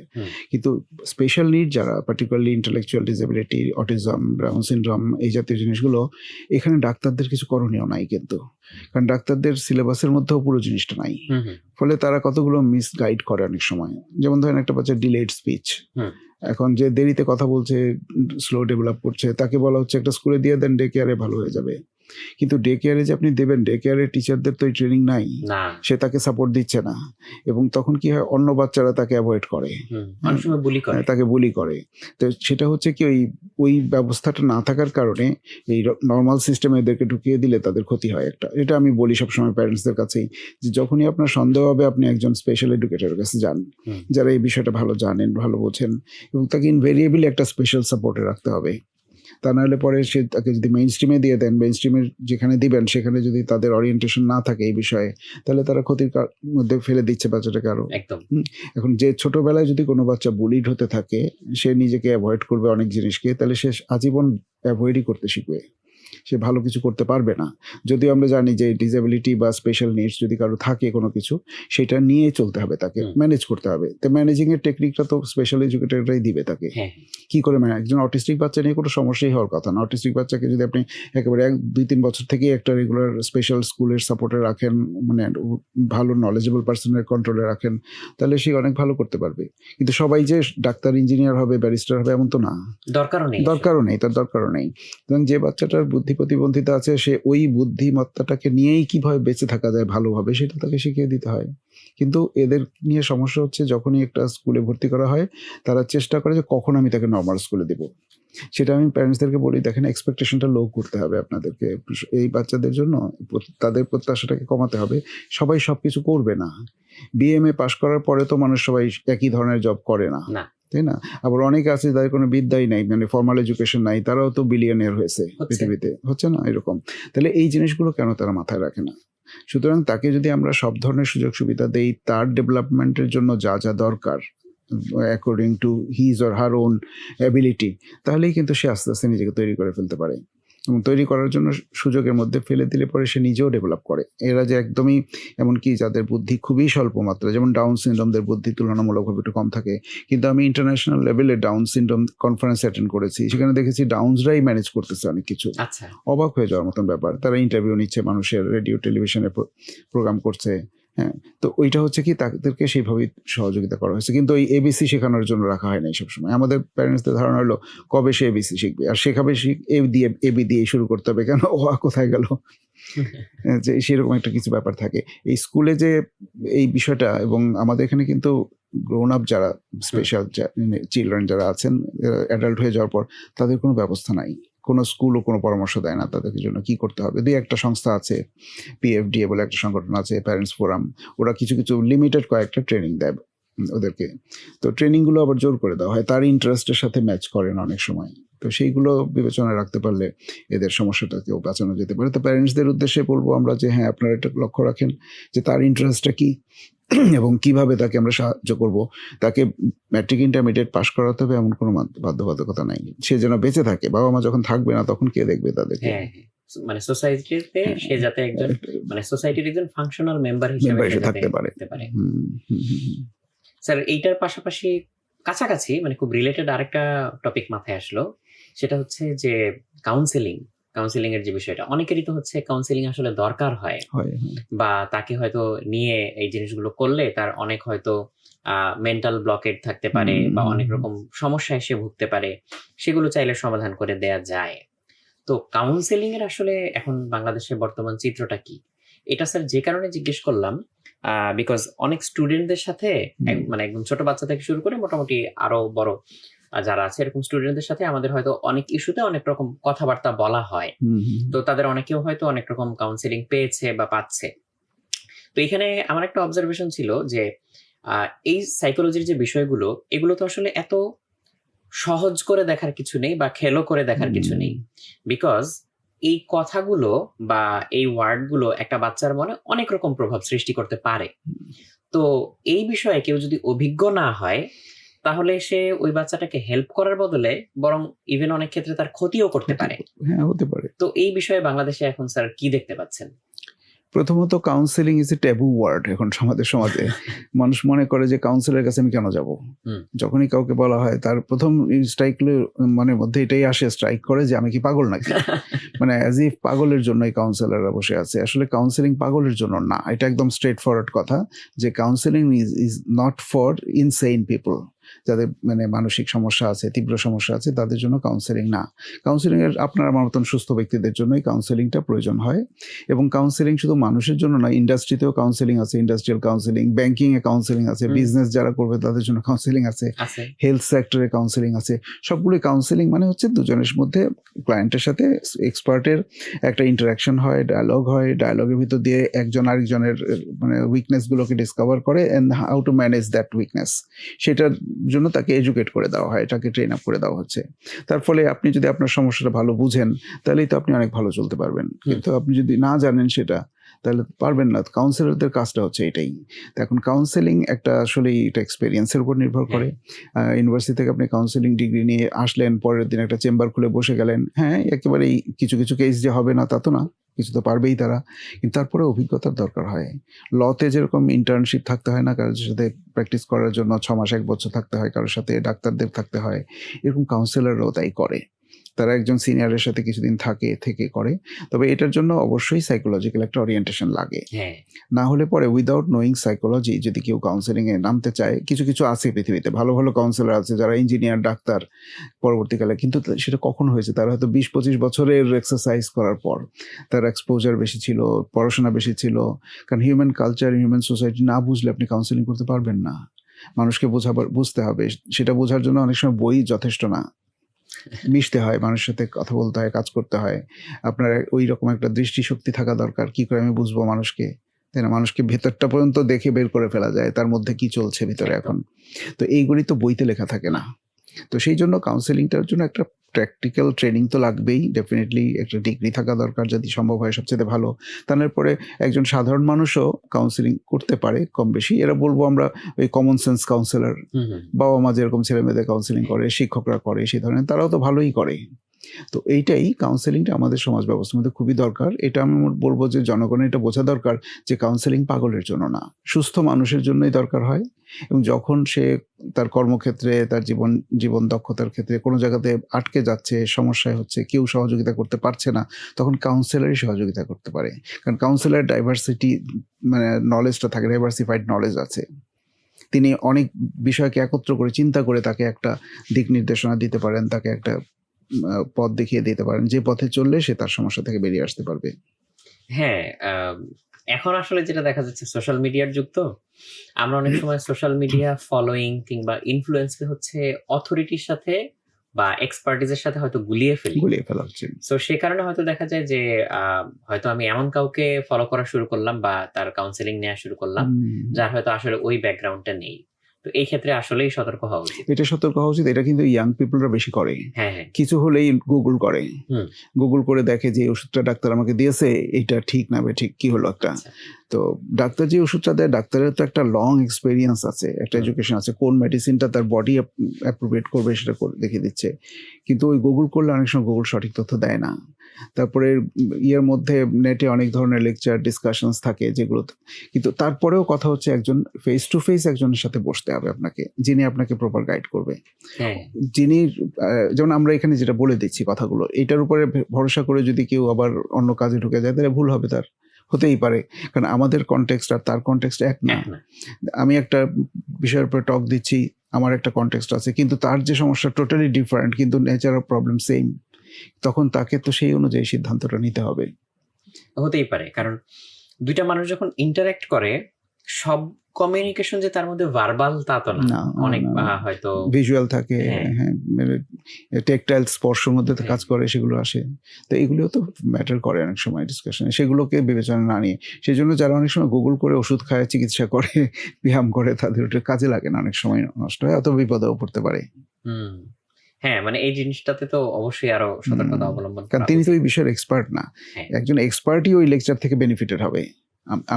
কিন্তু স্পেশাল নিড যারা, particularly intellectual disability, autism, down syndrome, এই জাতীয় জিনিসগুলো, এখানে ডাক্তারদের কিছু করণীয় নাই কিন্তু। কারণ ডাক্তারদের সিলেবাসের মধ্যেও পুরো জিনিসটা নাই। ফলে তারা কতগুলো মিসগাইড করে অনেক সময়। যেমন ধরেন একটা বাচ্চা ডিলেড স্পিচ, এখন যে দেরিতে কথা বলছে, স্লো ডেভেলপ করছে, তাকে বলা হচ্ছে একটা স্কুলে দিয়ে দেন, ডে কেয়ারে ভালো হয়ে যাবে। কিন্তু ডে কেয়ারে যে আপনি দেবেন, ডে কেয়ারের টিচারদের তো এই ট্রেনিং নাই, সে তাকে সাপোর্ট দিচ্ছে না, এবং তখন কি হয়, অন্য বাচ্চারা তাকে অ্যাভয়েড করে, তাকে বুলি করে। তো সেটা হচ্ছে কি, ওই ব্যবস্থাটা না থাকার কারণে এই নর্মাল সিস্টেমে এদেরকে ঢুকিয়ে দিলে তাদের ক্ষতি হয় একটা। এটা আমি বলি সবসময় প্যারেন্টসদের কাছেই, যে যখনই আপনার সন্দেহ হবে আপনি একজন স্পেশাল এডুকেটরের কাছে যান, যারা এই বিষয়টা ভালো জানেন, ভালো বোঝেন, এবং তাকে ইনভেরিয়েবলি একটা স্পেশাল সাপোর্টে রাখতে হবে। তা নাহলে পরে সে তাকে যদি মেইন স্ট্রিমে দিয়ে দেন, মেইন স্ট্রিমের যেখানে দিবেন সেখানে যদি তাদের অরিয়েন্টেশন না থাকে এই বিষয়ে, তাহলে তারা ক্ষতির মধ্যে ফেলে দিচ্ছে বাচ্চাটাকে আরো। এখন যে ছোটবেলায় যদি কোনো বাচ্চা বুলিড হতে থাকে, সে নিজেকে অ্যাভয়েড করবে অনেক জিনিসকে, তাহলে সে আজীবন অ্যাভয়েডই করতে শিখবে। সে ভালো কিছু করতে পারবে না। যদিও আমরা জানি যে ডিসেবিলিটি বা স্পেশাল নিডস যদি কারো থাকে কোনো কিছু, সেটা নিয়ে চলতে হবে, তাকে ম্যানেজ করতে হবে। তো ম্যানেজিংয়ের টেকনিকটা তো স্পেশাল এডুকেটররাই দিবে তাকে। হ্যাঁ কী করে একজন অটিস্টিক বাচ্চা নিয়ে কোনো সমস্যাই হওয়ার কথা না। অটিস্টিক বাচ্চাকে যদি আপনি একেবারে 2-3 বছর থেকেই একটা রেগুলার স্পেশাল স্কুলের সাপোর্টে রাখেন, মানে ভালো নলেজেবল পার্সনের কন্ট্রোলে রাখেন, তাহলে সে অনেক ভালো করতে পারবে। কিন্তু সবাই যে ডাক্তার, ইঞ্জিনিয়ার হবে, ব্যারিস্টার হবে এমন তো না, দরকারও নেই তার দরকারও নেই। এবং যে বাচ্চাটার বুদ্ধি প্রতিবন্ধিতা আছে, সে ওই বুদ্ধিমত্তাটাকে নিয়েই কিভাবে বেঁচে থাকা যায় ভালোভাবে, সেটা তাকে শিখিয়ে দিতে হয়। কিন্তু এদের নিয়ে সমস্যা হচ্ছে, যখনই একটা স্কুলে ভর্তি করা হয়, তারা চেষ্টা করে যে কখন আমি তাকে নর্মাল স্কুলে দেবো। সেটা আমি প্যারেন্টসদেরকে বলি, দেখেন এক্সপেকটেশনটা লো করতে হবে আপনাদেরকে এই বাচ্চাদের জন্য, তাদের প্রত্যাশাটাকে কমাতে হবে। সবাই সব কিছু করবে না। বিএমএ পাশ করার পরে তো মানুষ সবাই একই ধরনের জব করে না, তাই না? আবার অনেকে আছে যাদের কোনো বিদ্যাই নাই, মানে ফর্মাল এডুকেশন নাই, তারাও তো বিলিয়নিয়ার হয়েছে পৃথিবীতে, হচ্ছে না এরকম? তাহলে এই জিনিসগুলো কেন তারা মাথায় রাখে না? সুতরাং তাকে যদি আমরা সব ধরনের সুযোগ সুবিধা দেই, তার ডেভেলপমেন্টের জন্য যা যা দরকার according to his or her own ability, তাহলেই কিন্তু সে আস্তে আস্তে নিজেকে তৈরি করে ফেলতে পারে। এবং তৈরি করার জন্য সুযোগের মধ্যে ফেলে দিলে পরে সে নিজেও ডেভেলপ করে। এরা যে একদমই এমনকি যাদের বুদ্ধি খুবই স্বল্প মাত্রা, যেমন ডাউন সিনড্রোমদের বুদ্ধি তুলনামূলকভাবে একটু কম থাকে, কিন্তু আমি ইন্টারন্যাশনাল লেভেলে ডাউন সিনড্রোম কনফারেন্স অ্যাটেন্ড করেছি, সেখানে দেখেছি ডাউনসরাই ম্যানেজ করতেছে অনেক কিছু। অবাক হয়ে যাওয়ার মতন ব্যাপার। তারা ইন্টারভিউ নিচ্ছে, মানুষের রেডিও টেলিভিশনে প্রোগ্রাম করছে। হ্যাঁ, তো ওইটা হচ্ছে কি, তাদেরকে সেইভাবেই সহযোগিতা করা হয়েছে। কিন্তু ওই এবিসি শেখানোর জন্য রাখা হয় না সবসময়। আমাদের প্যারেন্টসদের ধারণা হলো কবে সে এবিসি শিখবে, আর শেখাবে এবি দিয়ে শুরু করতে হবে, কেন ও কোথায় গেল, যে সেরকম একটা কিছু ব্যাপার থাকে এই স্কুলে। যে এই বিষয়টা, এবং আমাদের এখানে কিন্তু গ্রোন আপ যারা স্পেশাল চিলড্রেন যারা আছেন, অ্যাডাল্ট হয়ে যাওয়ার পর তাদের কোনো ব্যবস্থা নাই। কোনো স্কুলও কোনো পরামর্শ দেয় না তাদের জন্য কি করতে হবে। দুই একটা সংস্থা আছে, পিএফডিএ বলে একটা সংগঠন আছে, প্যারেন্টস ফোরাম, ওরা কিছু কিছু লিমিটেড কয়েকটা ট্রেনিং দেয় ওদেরকে। তো ট্রেনিংগুলো আবার জোর করে দেওয়া হয়, তার ইন্টারেস্টের সাথে ম্যাচ করে না অনেক সময়। তো সেইগুলো বিবেচনায় রাখতে পারলে এদের সমস্যাটাকেও বাঁচানো যেতে পারে। তো প্যারেন্টসদের উদ্দেশ্যে বলবো আমরা যে হ্যাঁ, আপনারা এটা লক্ষ্য রাখেন যে তার ইন্টারেস্টটা কী এবং কিভাবে তাকে আমরা সাহায্য করব। তাকে ম্যাট্রিক ইন্টারমিডিয়েট পাশ করাতে হবে এমন কোনো বাধ্যবাধকতা নাই। সে যেন বেঁচে থাকে, বাবা মা যখন থাকবে না তখন কে দেখবে তাদেরকে? মানে সোসাইটিতে সে যাতে একজন, মানে সোসাইটির একজন ফাংশনাল মেম্বার হিসেবে থাকতে পারে। স্যার, এইটার পাশাপাশি কাছাকাছি মানে খুব রিলেটেড আরেকটা টপিক মাথায় আসলো, সেটা হচ্ছে যে কাউন্সেলিং এর যে বিষয়টা, অনেকেরই তো হচ্ছে কাউন্সেলিং আসলে দরকার হয়, বা তাকে হয়তো নিয়ে এই জিনিসগুলো করলে তার অনেক হয়তো মেন্টাল ব্লকেট থাকতে পারে, বা অনেক রকম সমস্যায় সে ভুগতে পারে, সেগুলো চাইলে সমাধান করে দেয়া যায়। তো কাউন্সেলিং এর আসলে এখন বাংলাদেশের বর্তমান চিত্রটা কি? এটা স্যার যে কারণে জিজ্ঞেস করলাম, বিকজ অনেক স্টুডেন্টদের সাথে, মানে একদম ছোট বাচ্চা থেকে শুরু করে মোটামুটি আরো বড় যারা আছে, এরকম স্টুডেন্টদের সাথে আমাদের হয়তো অনেক ইস্যুতে অনেক রকম কথাবার্তা বলা হয়। তো তাদের অনেকেও হয়তো অনেক রকম কাউন্সেলিং পেয়েছে বা পাচ্ছে। তো এখানে আমার একটা অবজারভেশন ছিল যে এই সাইকোলজির যে বিষয়গুলো, এগুলো তো আসলে এত সহজ করে দেখার কিছু নেই বা খেলো করে দেখার কিছু নেই, বিকজ এই কথাগুলো বা এই ওয়ার্ডগুলো একটা বাচ্চার মনে অনেক রকম প্রভাব সৃষ্টি করতে পারে। তো এই বিষয়ে কেউ যদি অভিজ্ঞ না হয়, তাহলে সে ওই বাচ্চাটাকে হেল্প করার বদলে বরং ইভেন অনেক ক্ষেত্রে তার ক্ষতিও করতে পারে। হ্যাঁ, হতে পারে। তো এই বিষয়ে বাংলাদেশে এখন স্যার কি দেখতে পাচ্ছেন? প্রথমত, counselling is a taboo word এখন আমাদের সমাজে। মানুষ মনে করে যে কাউন্সিলের কাছে আমি কেন যাব। যখনই কাউকে বলা হয়, তার প্রথম স্ট্রাইক মানে মধ্যে এটাই আসে, স্ট্রাইক করে যে আমি কি পাগল নাকি। মানে অ্যাজ ইফ পাগলের জন্যই কাউন্সিলররা বসে আছে। আসলে কাউন্সেলিং পাগলের জন্য না, এটা একদম স্ট্রেট ফরওয়ার্ড কথা, যে counselling is not for insane people. যাদের মানে মানসিক সমস্যা আছে, তীব্র সমস্যা আছে, তাদের জন্য কাউন্সেলিং না। কাউন্সেলিং এর আপনার আমার মতন সুস্থ ব্যক্তিদের জন্যই কাউন্সেলিংটা প্রয়োজন হয়। এবং কাউন্সেলিং শুধু মানুষের জন্য নয়, ইন্ডাস্ট্রিতেও কাউন্সেলিং আছে, ইন্ডাস্ট্রিয়াল কাউন্সেলিং, ব্যাংকিং এ কাউন্সেলিং আছে, বিজনেস যারা করবে তাদের জন্য কাউন্সেলিং আছে, হেলথ সেক্টরে কাউন্সেলিং আছে। সবগুলোই কাউন্সেলিং মানে হচ্ছে দুজনের মধ্যে, ক্লায়েন্টের সাথে এক্সপার্টের একটা ইন্টারাকশন হয়, ডায়ালগ হয়, ডায়ালগের ভিতর দিয়ে একজন আরেকজনের মানে উইকনেসগুলোকে ডিসকভার করে and how to manage that weakness, সেটার জন্য তাকে এডুকেট করে দেওয়া হয়, তাকে ট্রেন আপ করে দেওয়া হচ্ছে। তার ফলে আপনি যদি আপনার সমস্যাটা ভালো বুঝেন, তাহলেই তো আপনি অনেক ভালো চলতে পারবেন। কিন্তু আপনি যদি না জানেন সেটা, তাহলে পারবেন না। কাউন্সিলরদের কাজটা হচ্ছে এটাই। তো এখন কাউন্সেলিং একটা আসলেই এটা এক্সপেরিয়েন্সের উপর নির্ভর করে। ইউনিভার্সিটি থেকে আপনি কাউন্সেলিং ডিগ্রি নিয়ে আসলেন, পরের দিন একটা চেম্বার খুলে বসে গেলেন। হ্যাঁ, একেবারেই কিছু, কিছু কেস যে হবে না তা তো না। কিছু তো পারবেই তারা। কিন্তু তারপরে অভিজ্ঞতার দরকার হয়। লতে যেরকম ইন্টার্নশিপ থাকতে হয় না, কারোর সাথে প্র্যাকটিস করার জন্য 6 মাস 1 বছর থাকতে হয়, কারোর সাথে ডাক্তারদের থাকতে হয়। এরকম কাউন্সিলররাও তাই করে। তারা একজন সিনিয়রের সাথে কিছুদিন থেকে করে। তবে এটার জন্য অবশ্যই সাইকোলজিক্যাল একটা ওরিয়েন্টেশন লাগে। হ্যাঁ, না হলে পরে উইদাউট নোয়িং সাইকোলজি যদি কেউ কাউন্সেলিংয়ে নামতে চায়, কিছু, কিছু আছে পৃথিবীতে। ভালো, ভালো কাউন্সিলর আছে যারা ইঞ্জিনিয়ার, ডাক্তার পরবর্তীকালে। কিন্তু সেটা কখন হয়েছে? তারা হয়তো 20-25 বছরের এক্সারসাইজ করার পর। তার এক্সপোজার বেশি ছিল, পড়াশোনা বেশি ছিল। কারণ হিউম্যান কালচার, হিউম্যান সোসাইটি না বুঝলে আপনি কাউন্সেলিং করতে পারবেন না। মানুষকে বুঝতে হবে। সেটা বোঝার জন্য অনেক সময় বই যথেষ্ট না। মিশতে হয়, মানুষের সাথে কথা বলতে হয়, কাজ করতে হয়। আপনার ওই রকম একটা দৃষ্টিশক্তি থাকা দরকার। কি করে আমি বুঝবো মানুষকে, তাই না? মানুষকে ভেতরটা পর্যন্ত দেখে বের করে ফেলা যায়, তার মধ্যে কি চলছে ভিতরে একদম। এখন। তো এইগুলি তো বইতে লেখা থাকে না। তো সেই জন্য কাউন্সেলিংটার জন্য একটা প্র্যাকটিক্যাল ট্রেনিং তো লাগবেই। ডেফিনিটলি একটা ডিগ্রি থাকা দরকার, যদি সম্ভব হয় সবচাইতে ভালো। তারপরে একজন সাধারণ মানুষও কাউন্সেলিং করতে পারে কম বেশি। এরা বলবো আমরা ওই কমন সেন্স কাউন্সেলর, হুম, হুম। বাবা-মা যেরকম ছেলেমেয়েদের কাউন্সেলিং করে, শিক্ষকরা করে সেই ধরনের, তারাও তো ভালোই করে। তো এইটাই কাউন্সেলিংটা আমাদের সমাজ ব্যবস্থার মধ্যে খুবই দরকার। এটা আমি বলব যে জনগণের এটা বোঝা দরকার যে কাউন্সেলিং পাগলের জন্য না, সুস্থ মানুষের জন্যই দরকার হয়। এবং যখন সে তার কর্মক্ষেত্রে, তার জীবন দক্ষতার ক্ষেত্রে কোনো জায়গাতে আটকে যাচ্ছে, সমস্যায় হচ্ছে, কেউ সহযোগিতা করতে পারছে না, তখন কাউন্সেলরই সহযোগিতা করতে পারে। কারণ কাউন্সেলর ডাইভার্সিটি, মানে নলেজটা থাকে, ডাইভার্সিফাইড নলেজ আছে। তিনি অনেক বিষয়কে একত্র করে চিন্তা করে তাকে একটা দিক নির্দেশনা দিতে পারেন, তাকে একটা পথ দেখিয়ে দিতে পারেন, যে পথে চললে সে তার সমস্যা থেকে বেরিয়ে আসতে পারবে। হ্যাঁ, এখন আসলে যেটা দেখা যাচ্ছে সোশ্যাল মিডিয়ার যুগ তো। আমরা অনেক সময় সোশ্যাল মিডিয়া ফলোইং কিংবা ইনফ্লুয়েন্সকে হচ্ছে অথরিটির সাথে বা এক্সপার্টিস এর সাথে হয়তো গুলিয়ে ফেলি। গুলিয়ে ফেলা হচ্ছে। সো সে কারণে হয়তো দেখা যায় যে হয়তো আমি এমন কাউকে ফলো করা শুরু করলাম বা তার কাউন্সেলিং নেওয়া শুরু করলাম, যার হয়তো আসলে ওই ব্যাকগ্রাউন্ডটা নেই। তো এই ক্ষেত্রে আসলেই সতর্ক হওয়া উচিত। এটা সতর্ক হওয়া উচিত। এটা কিন্তু ইয়াং পিপলরা বেশি করে। হ্যাঁ, হ্যাঁ। কিছু হলেই গুগল করে। হুম। গুগল করে দেখে যে এই ওষুধটা ডাক্তার আমাকে দিয়েছে, এটা ঠিক না বেঠিক, কি হলো একটা। আচ্ছা। তো ডাক্তার যে ওষুধটা দেয়, ডাক্তারের তো একটা লং এক্সপেরিয়েন্স আছে, একটা এডুকেশন আছে, কোন মেডিসিনটা তার বডি অ্যাপ্রোপ্রিয়েট করবে সেটা দেখে দিচ্ছে। কিন্তু ওই গুগল করলে অনেক সময় গুগল সঠিক তথ্য দেয় না। তারপরে ইয়ের মধ্যে নেটে অনেক ধরনের লেকচার, ডিসকাশনস থাকে যেগুলো, কিন্তু তারপরেও কথা হচ্ছে একজন ফেস টু ফেস একজনের সাথে বসতে হবে আপনাকে, যিনি আপনাকে প্রপার গাইড করবে। হ্যাঁ। যিনি যেমন আমরা এখানে যেটা বলে দিচ্ছি কথাগুলো, এটার উপরে ভরসা করে যদি কেউ আবার অন্য কাজে ঢুকে যায়, তাহলে ভুল হবে তার। হতেই পারে, কারণ আমাদের কনটেক্সট আর তার কনটেক্সট এক না। আমি একটা বিষয়ের উপরে টক দিচ্ছি, আমার একটা কনটেক্সট আছে, কিন্তু তার যে সমস্যা টোটালি ডিফারেন্ট, কিন্তু নেচার অফ প্রবলেম সেম। তখন তাকে তো সেই অনুযায়ী সিদ্ধান্তটা নিতে হবে। হতেই পারে, কারণ দুইটা মানুষ যখন ইন্টারঅ্যাক্ট করে, সব কমিউনিকেশন যে তার মধ্যে ভার্বাল তা তো না। অনেক হয়তো ভিজুয়াল থাকে, হ্যাঁ, টেকটাইল স্পর্শের মধ্যে তো কাজ করে, সেগুলো আসে। তো এগুলোও তো ম্যাটার করে অনেক সময় ডিসকাশনে, সেগুলোকে বিবেচনা না নিয়ে। সেই জন্য যারা অনেক সময় গুগল করে ওষুধ খায়, চিকিৎসা করে, ব্যায়াম করে, তাদের ওটা কাজে লাগে না, অনেক সময় নষ্ট হয়, অথবা বিপদেও পড়তে পারে। হ্যাঁ, মানে এই জিনিসটাতে তো অবশ্যই আরো সতর্কতা অবলম্বন করা। কারণ তিনি তো ওই বিষয়ের এক্সপার্ট না। একজন এক্সপার্টই ওই লেকচার থেকে বেনিফিটেড হবে।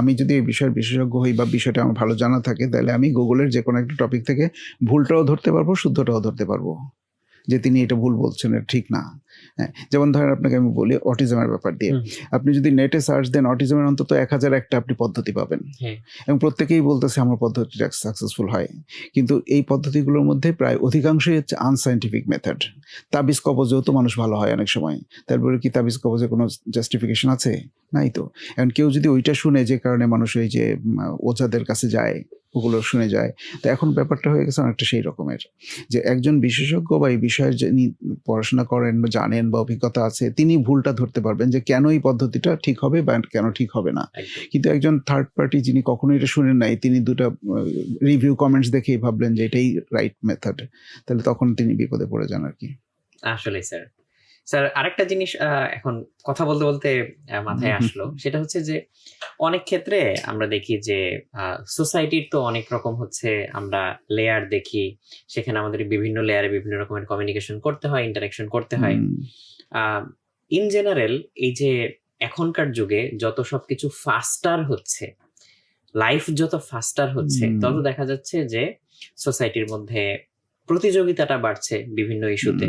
আমি যদি এই বিষয়ের বিশেষজ্ঞ হই বা বিষয়টা আমার ভালো জানা থাকে, তাহলে আমি গুগলের যে কোনো একটা টপিক থেকে ভুলটাও ধরতে পারবো, শুদ্ধটাও ধরতে পারবো, যে তিনি এটা ভুল বলছেন, এটা ঠিক না। হ্যাঁ, যেমন ধরেন আপনাকে আমি বলি অটিজমের ব্যাপার দিয়ে, আপনি যদি নেটে সার্চ দেন অটিজমের অন্তত 1001টা আপনি পদ্ধতি পাবেন, এবং প্রত্যেকেই বলতেছে আমার পদ্ধতিটা সাকসেসফুল হয়। কিন্তু এই পদ্ধতিগুলোর মধ্যে প্রায় অধিকাংশই হচ্ছে আনসাইন্টিফিক মেথড। তাবিজ কবজেও তো মানুষ ভালো হয় অনেক সময়, তারপরে কি তাবিজ কবজে কোনো জাস্টিফিকেশন আছে? নাই তো। এখন কেউ যদি ওইটা শুনে, যে কারণে মানুষ ওই যে ওঝাদের কাছে যায়, ওগুলো শুনে যায়। তো এখন ব্যাপারটা হয়ে গেছে অনেকটা সেই রকমের, যে একজন বিশেষজ্ঞ বা এই বিষয়ের যিনি পড়াশোনা করেন বা জানেন বা অভিজ্ঞতা আছে, তিনি ভুলটা ধরতে পারবেন যে কেন এই পদ্ধতিটা ঠিক হবে বা কেন ঠিক হবে না। কিন্তু একজন থার্ড পার্টি যিনি কখনো এটা শুনেন নাই, তিনি দুটো রিভিউ কমেন্টস দেখেই ভাবলেন যে এটাই রাইট মেথড, তাহলে তখন তিনি বিপদে পড়ে যান আর কি। আসলে স্যার আরেকটা জিনিস এখন কথা বলতে বলতে মাথায় আসলো, সেটা হচ্ছে যে অনেক ক্ষেত্রে আমরা দেখি যে সোসাইটির তো অনেক রকম হচ্ছে আমরা লেয়ার দেখি, সেখানে আমাদের বিভিন্ন লেয়ারে বিভিন্ন রকমের কমিউনিকেশন করতে হয়, ইন্টারাকশন করতে হয়। ইন জেনারেল এই যে এখনকার যুগে যত সবকিছু ফাস্টার হচ্ছে, লাইফ যত ফাস্টার হচ্ছে, তত দেখা যাচ্ছে যে সোসাইটির মধ্যে প্রতিযোগিতাটা বাড়ছে বিভিন্ন ইস্যুতে।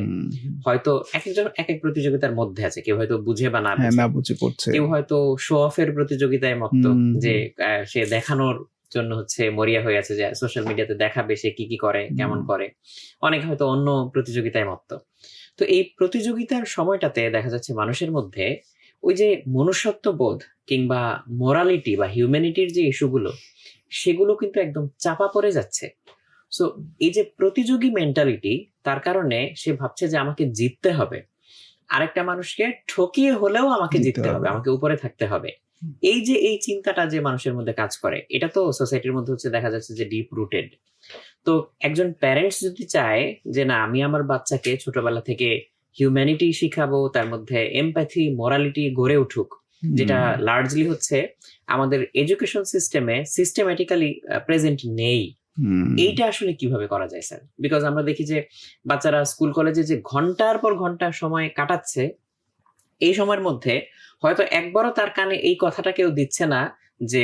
হয়তো এক একজন এক এক প্রতিযোগিতার মধ্যে আছে, কেউ হয়তো বুঝে বা না বুঝে করছে, কেউ হয়তো শো অফের প্রতিযোগিতায় মত্ত, যে সে দেখানোর জন্য হচ্ছে মরিয়া হয়ে আছে, যে সোশ্যাল মিডিয়াতে দেখাবে সে কি কি করে, কেমন করে। অনেক হয়তো অন্য প্রতিযোগিতায় মত্ত। তো এই প্রতিযোগিতার সময়টাতে দেখা যাচ্ছে মানুষের মধ্যে ওই যে মনুষ্যত্ব বোধ কিংবা মোরালিটি বা হিউম্যানিটির যে ইস্যুগুলো, সেগুলো কিন্তু একদম চাপা পড়ে যাচ্ছে। সো এই যে প্রতিযোগী মেন্টালিটি, তার কারণে সে ভাবছে যে আমাকে জিততে হবে, আরেকটা মানুষকে ঠকিয়ে হলেও আমাকে জিততে হবে, আমাকে উপরে থাকতে হবে। এই যে এই চিন্তাটা যে মানুষের মধ্যে কাজ করে, এটা তো সোসাইটির মধ্যে হচ্ছে দেখা যাচ্ছে যে ডিপ রুটেড। তো একজন প্যারেন্টস যদি চায় যে না, আমি আমার বাচ্চাকে ছোটবেলা থেকে হিউম্যানিটি শিখাবো, তার মধ্যে এমপ্যাথি, মোরালিটি গড়ে উঠুক, যেটা লার্জলি হচ্ছে আমাদের এডুকেশন সিস্টেমে সিস্টেম্যাটিক্যালি প্রেজেন্ট নেই, এইটা আসলে কিভাবে করা যায় স্যার? বিকজ আমরা দেখি যে বাচ্চারা স্কুল কলেজে যে ঘন্টার পর ঘন্টা সময় কাটাচ্ছে, এই সময়ের মধ্যে হয়তো একবারও তার কানে এই কথাটা কেউ দিচ্ছে না যে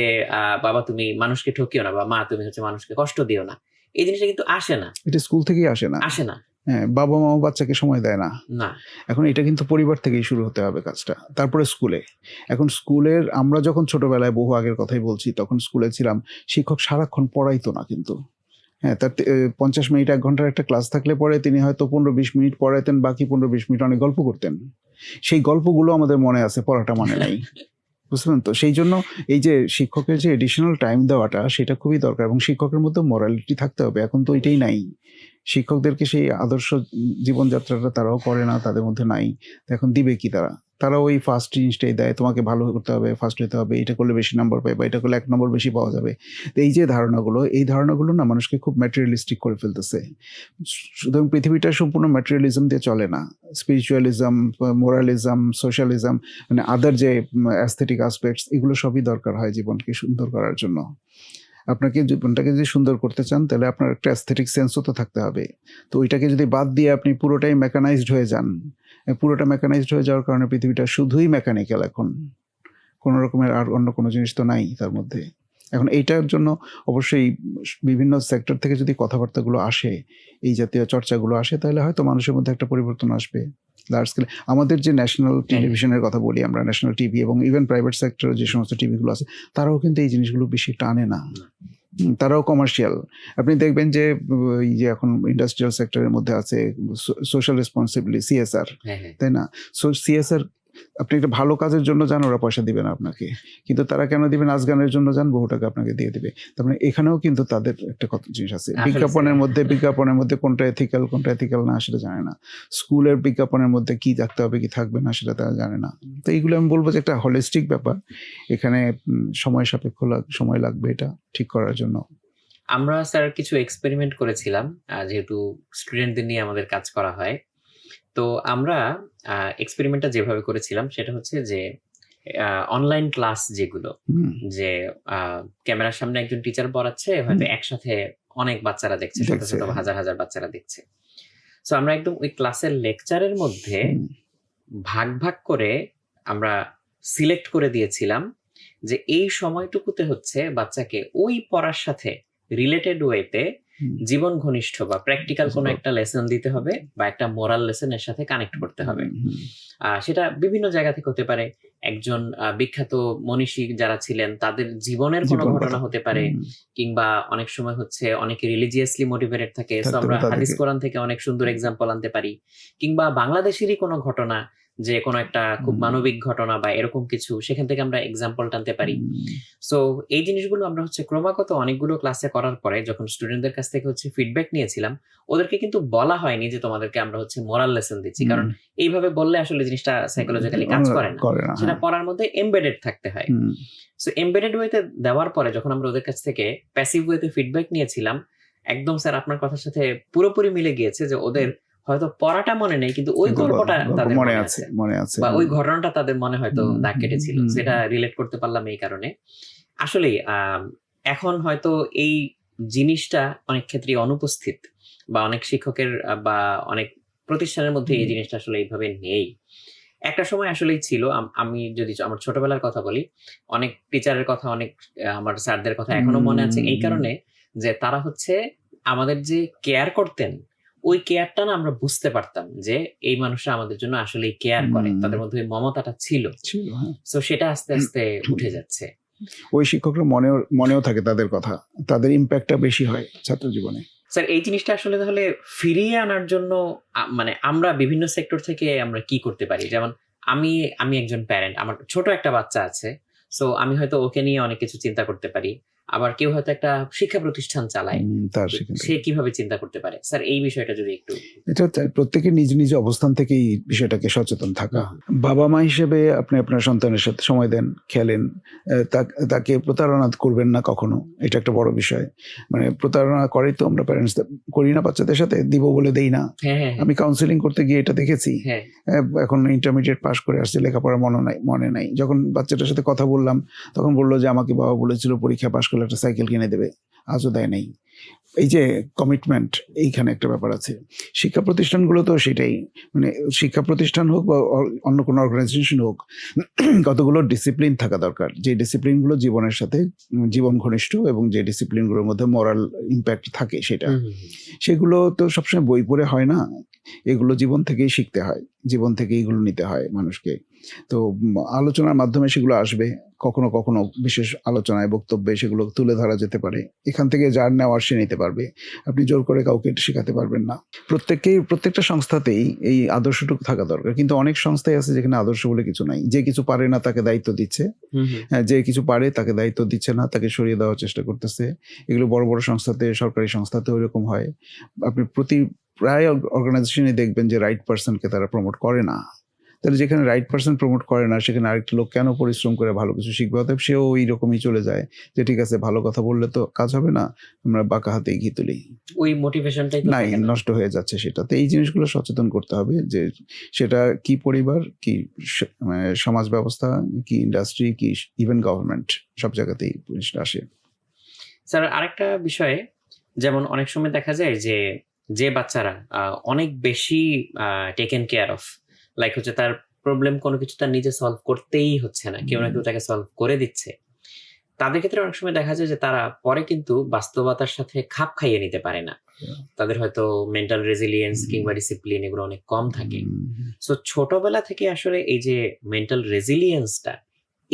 বাবা তুমি মানুষকে ঠকিও না, বা মা তুমি হচ্ছে মানুষকে কষ্ট দিও না। এই জিনিসটা কিন্তু আসে না, এটা স্কুল থেকেই আসে না। হ্যাঁ, বাবা মা বাচ্চাকে সময় দেয় না। এখন এটা কিন্তু পরিবার থেকেই শুরু হতে হবে কাজটা, তারপরে স্কুলে। এখন স্কুলের, আমরা যখন ছোটবেলায়, বহু আগের কথাই বলছি, তখন স্কুলে ছিলাম, শিক্ষক সারাক্ষণ পড়াইতো না কিন্তু। হ্যাঁ, তার 50 মিনিট 1 ঘন্টার একটা ক্লাস থাকলে পরে তিনি হয়তো 15-20 মিনিট পড়াইতেন, বাকি 15-20 মিনিট অনেক গল্প করতেন। সেই গল্পগুলো আমাদের মনে আছে, পড়াটা মনে নাই। বুঝলেন তো? সেই জন্য এই যে শিক্ষকের যে এডিশনাল টাইম দেওয়াটা, সেটা খুবই দরকার, এবং শিক্ষকের মধ্যে মোরালিটি থাকতে হবে। এখন তো এটাই নাই, শিক্ষকদেরকে সেই আদর্শ জীবনযাত্রাটা তারাও করে না, তাদের মধ্যে নাই। এখন দিবে কি তারা ওই ফার্স্ট জিনিসটাই দেয়, তোমাকে ভালো করতে হবে, ফার্স্ট হতে হবে, এটা করলে বেশি নাম্বার পাবে, বা এটা করলে 1 নম্বর বেশি পাওয়া যাবে। তো এই যে ধারণাগুলো না মানুষকে খুব ম্যাটেরিয়ালিস্টিক করে ফেলতেছে। সুতরাং পৃথিবীটা সম্পূর্ণ ম্যাটেরিয়ালিজম দিয়ে চলে না। স্পিরিচুয়ালিজম, মোরালিজম, সোশ্যালিজম, মানে আদার যে অ্যাস্থেটিক অ্যাসপেক্টস, এগুলো সবই দরকার হয় জীবনকে সুন্দর করার জন্য। আপনাকে জীবনটাকে যদি সুন্দর করতে চান, তাহলে আপনার একটা অ্যাস্থেটিক সেন্সও তো থাকতে হবে। তো ওইটাকে যদি বাদ দিয়ে আপনি পুরোটাই মেকানাইজড হয়ে যান, পুরোটা মেকানাইজড হয়ে যাওয়ার কারণে পৃথিবীটা শুধুই মেকানিক্যাল। এখন কোনো রকমের আর অন্য কোনো জিনিস তো নাই তার মধ্যে। এখন এইটার জন্য অবশ্যই বিভিন্ন সেক্টর থেকে যদি কথাবার্তাগুলো আসে, এই জাতীয় চর্চাগুলো আসে, তাহলে হয়তো মানুষের মধ্যে একটা পরিবর্তন আসবে লার্জ স্কেলে। আমাদের যে ন্যাশনাল টেলিভিশনের কথা বলি আমরা, ন্যাশনাল টিভি এবং ইভেন প্রাইভেট সেক্টরে যে সমস্ত টিভিগুলো আছে, তারাও কিন্তু এই জিনিসগুলো বেশি টানে না। তারাও কমার্শিয়াল। আপনি দেখবেন যে এই যে এখন ইন্ডাস্ট্রিয়াল সেক্টরের মধ্যে আছে সোশ্যাল রেসপন্সিবিলিটি, সিএসআর, তাই না? সো সিএসআর, আপনি একটা ভালো কাজের জন্য যান, ওরা পয়সা দিবে না আপনাকে, কিন্তু তারা কেন দিবে? নাচ গানের জন্য যান, বহু টাকা আপনাকে দিয়ে দিবে। তার মানে এখানেও কিন্তু তাদের একটা কত জিনিস আছে। বিজ্ঞাপনের মধ্যে কোনটা এথিক্যাল না সেটা জানে না। স্কুলের বিজ্ঞাপনের মধ্যে কি থাকতে হবে কি থাকবে না সেটা তারা জানে না। তো এইগুলো আমি বলবো যে একটা হলিস্টিক ব্যাপার, এখানে সময় সাপেক্ষ সময় লাগবে এটা ঠিক করার জন্য। আমরা স্যার কিছু এক্সপেরিমেন্ট করেছিলাম, যেহেতু স্টুডেন্টদের নিয়ে আমাদের কাজ করা হয়। তো আমরা এক্সপেরিমেন্টটা যেভাবে করেছিলাম সেটা হচ্ছে যে অনলাইন ক্লাস যেগুলো, যে ক্যামেরার সামনে একজন টিচার পড়াচ্ছে, হয়তো একসাথে অনেক বাচ্চারা দেখছে, শত শত হাজার হাজার বাচ্চারা দেখছে। সো আমরা একদম ওই ক্লাসের লেকচারের মধ্যে ভাগ ভাগ করে আমরা সিলেক্ট করে দিয়েছিলাম যে এই সময়টুকুতে হচ্ছে বাচ্চাকে ওই পড়ার সাথে রিলেটেড ওয়েতে জীবন ঘনিষ্ঠ বা প্র্যাকটিক্যাল কোনো একটা লেসন দিতে হবে, বা একটা মোরাল লেসনের সাথে কানেক্ট করতে হবে। সেটা বিভিন্ন জায়গা থেকে হতে পারে, একজন বিখ্যাত মনীষী যারা ছিলেন তাদের জীবনের কোনো ঘটনা হতে পারে, কিংবা অনেক সময় হচ্ছে অনেকে রিলিজিয়াসলি মোটিভেটেড থাকে, সো আমরা হাদিস কোরআন থেকে অনেক সুন্দর এক্সাম্পল আনতে পারি, কিংবা বাংলাদেশেরই কোনো ঘটনা, যে কোনো একটা খুব মানবিক ঘটনা বা এরকম কিছু, সেখান থেকে আমরা এক্সাম্পল টানতে পারি। সো এই জিনিসগুলো আমরা হচ্ছে ক্রমাগত অনেকগুলো ক্লাসে করার পরে যখন স্টুডেন্টদের কাছ থেকে হচ্ছে ফিডব্যাক নিয়েছিলাম, ওদেরকে কিন্তু বলা হয়নি যে তোমাদেরকে আমরা হচ্ছে মোরাল লেসন দিচ্ছি, কারণ এইভাবে বললে আসলে জিনিসটা সাইকোলজিক্যালি কাজ করে না, সেটা পড়ার মধ্যে এমবেডেড থাকতে হয়। সো এমবেডেড ওয়েতে দেওয়ার পরে যখন আমরা ওদের কাছ থেকে প্যাসিভ ওয়েতে ফিডব্যাক নিয়েছিলাম, একদম স্যার আপনার কথার সাথে পুরোপুরি মিলে গিয়েছে যে ওদের হয়তো পড়াটা মনে নেই, কিন্তু ওই গল্পটা তাদের মনে আছে, বা ওই ঘটনাটা তাদের মনে হয়তো দাগ কেটেছিল। সেটা রিলেট করতে পারলাম এই কারণে। আসলে এখন হয়তো এই জিনিসটা অনেক ক্ষেত্রে অনুপস্থিত, বা অনেক শিক্ষকের বা অনেক প্রতিষ্ঠানের মধ্যে এই জিনিসটা আসলে এইভাবে নেই। একটা সময় আসলেই ছিল, আমি যদি আমার ছোটবেলার কথা বলি, অনেক টিচারের কথা, অনেক আমার স্যারদের কথা এখনো মনে আছে, এই কারণে যে তারা হচ্ছে আমাদের যে কেয়ার করতেন, ওই কেয়ারটা না আমরা বুঝতে পারতাম যে এই মানুষরা আমাদের জন্য আসলে কেয়ার করে, তাদের মধ্যে ওই মমতাটা ছিল। হ্যাঁ। তো সেটা আস্তে আস্তে উঠে যাচ্ছে। ওই শিক্ষকরা মনেও থাকে তাদের কথা, তাদের ইম্প্যাক্টটা বেশি হয় ছাত্র জীবনে। স্যার এই জিনিসটা আসলে তাহলে ফিরিয়ে আনার জন্য মানে আমরা বিভিন্ন সেক্টর থেকে আমরা কি করতে পারি? যেমন আমি আমি একজন প্যারেন্ট, আমার ছোট একটা বাচ্চা আছে, সো আমি হয়তো ওকে নিয়ে অনেক কিছু চিন্তা করতে পারি। আবার কেউ হয়তো একটা শিক্ষা প্রতিষ্ঠান চালায়, তার সেখানে সে কিভাবে চিন্তা করতে পারে? স্যার এই বিষয়টা যদি একটু। এটা প্রত্যেকের নিজ নিজ অবস্থান থেকে এই বিষয়টাকে সচেতন থাকা। বাবা মা হিসেবে আপনি আপনার সন্তানের সাথে সময় দেন, খেলেন, তাকে প্রতারণা করবেন না কখনো, এটা একটা বড় বিষয়। মানে প্রতারণা করে তো আমরা প্যারেন্টস করি না বাচ্চাদের সাথে, দিব বলে দেই না। আমি কাউন্সিলিং করতে গিয়ে এটা দেখেছি। এখন ইন্টারমিডিয়েট পাস করে আসছে, লেখাপড়া মনে নাই। যখন বাচ্চাটার সাথে কথা বললাম তখন বললো যে আমাকে বাবা বলেছিল পরীক্ষা পাস করলে একটা সাইকেল কিনে দেবে, আজও দেয় নাই। এই যে কমিটমেন্ট, এইখানে একটা ব্যাপার আছে। শিক্ষা প্রতিষ্ঠানগুলো তো সেটাই, মানে শিক্ষা প্রতিষ্ঠান হোক বা অন্য কোনো অর্গানাইজেশন হোক, কতগুলো ডিসিপ্লিন থাকা দরকার, যে ডিসিপ্লিনগুলো জীবনের সাথে জীবন ঘনিষ্ঠ এবং যে ডিসিপ্লিনগুলোর মধ্যে মোরাল ইম্প্যাক্ট থাকে সেগুলো তো সবসময় বই পড়ে হয় না, এগুলো জীবন থেকেই শিখতে হয়, জীবন থেকে এগুলো নিতে হয় মানুষকে। তো আলোচনার মাধ্যমে সেগুলো আসবে, কখনো কখনো বিশেষ আলোচনায় বক্তব্যে সেগুলো তুলে ধরা যেতে পারে। এখান থেকে যার নেওয়ার সে নিতে পারবে, আপনি জোর করে কাউকে শেখাতে পারবেন না। প্রত্যেকটা সংস্থাতেই এই আদর্শটুকু থাকা দরকার, কিন্তু অনেক সংস্থাই আছে যেখানে আদর্শ বলে কিছু নাই। যে কিছু পারে না তাকে দায়িত্ব দিচ্ছে, যে কিছু পারে তাকে দায়িত্ব দিচ্ছে না, তাকে সরিয়ে দেওয়ার চেষ্টা করতেছে। এগুলো বড় বড় সংস্থাতে, সরকারি সংস্থাতে ওইরকম হয়। আপনি প্রায় অর্গানাইজেশনে দেখবেন যে রাইট পার্সনকে তারা প্রমোট করে না। তাহলে যেখানে রাইট পার্সন প্রমোট করে না সেখানে আরেকটা লোক কেন পরিশ্রম করে ভালো কিছু শিখবে? অতএব সেও ওই রকমই চলে যায় যে ঠিক আছে, ভালো কথা বললে তো কাজ হবে না, আমরা বাঁকা হাতেই ঘি তুলি, ওই মোটিভেশনটাই নাই, নষ্ট হয়ে যাচ্ছে সেটা। তো এই জিনিসগুলো সচেতন করতে হবে যে সেটা কি পরিবার, কি সমাজ ব্যবস্থা, কি ইন্ডাস্ট্রি, কি ইভেন গভর্নমেন্ট, সব জায়গাতেই জিনিসটা আসে। স্যার আরেকটা বিষয়ে, যেমন অনেক সময় দেখা যায় যে যে বাচ্চারা অনেক বেশি টেকেন কেয়ার অফ, লাইক হচ্ছে তার প্রবলেম কোনো কিছু তার নিজে সলভ করতেই হচ্ছে না, কেউ না কেউ তাকে সলভ করে দিচ্ছে, তাদের ক্ষেত্রে অনেক সময় দেখা যায় যে তারা পরে কিন্তু বাস্তবতার সাথে খাপ খাইয়ে নিতে পারে না। তাদের হয়তো মেন্টাল রেজিলিয়েন্স কিংবা ডিসিপ্লিন এগুলো অনেক কম থাকে। সো ছোটবেলা থেকে আসলে এই যে মেন্টাল রেজিলিয়েন্সটা,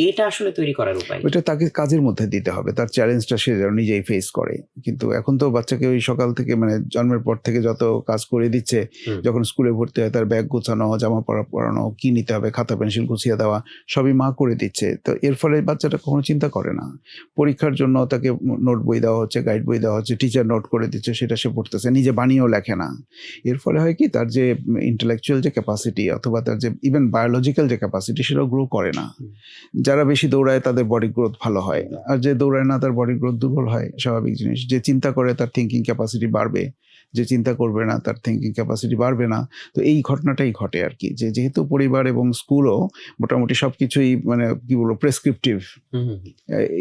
এটা আসলে তৈরি করার উপায় ওইটা তাকে কাজের মধ্যে দিতে হবে, তার চ্যালেঞ্জটা সে যেন নিজেই ফেস করে। কিন্তু এখন তো বাচ্চাকে ওই সকাল থেকে, মানে জন্মের পর থেকে যত কাজ করে দিচ্ছে, যখন স্কুলে ভর্তি হয় তার ব্যাগ গোছানো, জামা পরানো, কি নিতে হবে, খাতা পেন্সিল গুছিয়ে দেওয়া, সবই মা করে দিচ্ছে। তো এর ফলে বাচ্চাটা কখনো চিন্তা করে না। পরীক্ষার জন্য তাকে নোট বই দেওয়া হচ্ছে, গাইড বই দেওয়া হচ্ছে, টিচার নোট করে দিচ্ছে, সেটা সে পড়তেছে, নিজে বানিয়েও লেখে না। এর ফলে হয় কি, তার যে ইন্টেলেকচুয়াল যে ক্যাপাসিটি অথবা তার যে ইভেন বায়োলজিক্যাল যে ক্যাপাসিটি, সেটাও গ্রো করে না। যারা বেশি দৌড়ায় তাদের বডি গ্রোথ ভালো হয়, আর যে দৌড়ায় না তার বডি গ্রোথ দুর্বল হয়, স্বাভাবিক জিনিস। যে চিন্তা করে তার থিঙ্কিং ক্যাপাসিটি বাড়বে, যে চিন্তা করবে না তার থিঙ্কিং ক্যাপাসিটি বাড়বে না। তো এই ঘটনাটাই ঘটে আর কি, যে যেহেতু পরিবার এবং স্কুলও মোটামুটি সবকিছুই, মানে কি বলবো, প্রেসক্রিপটিভ,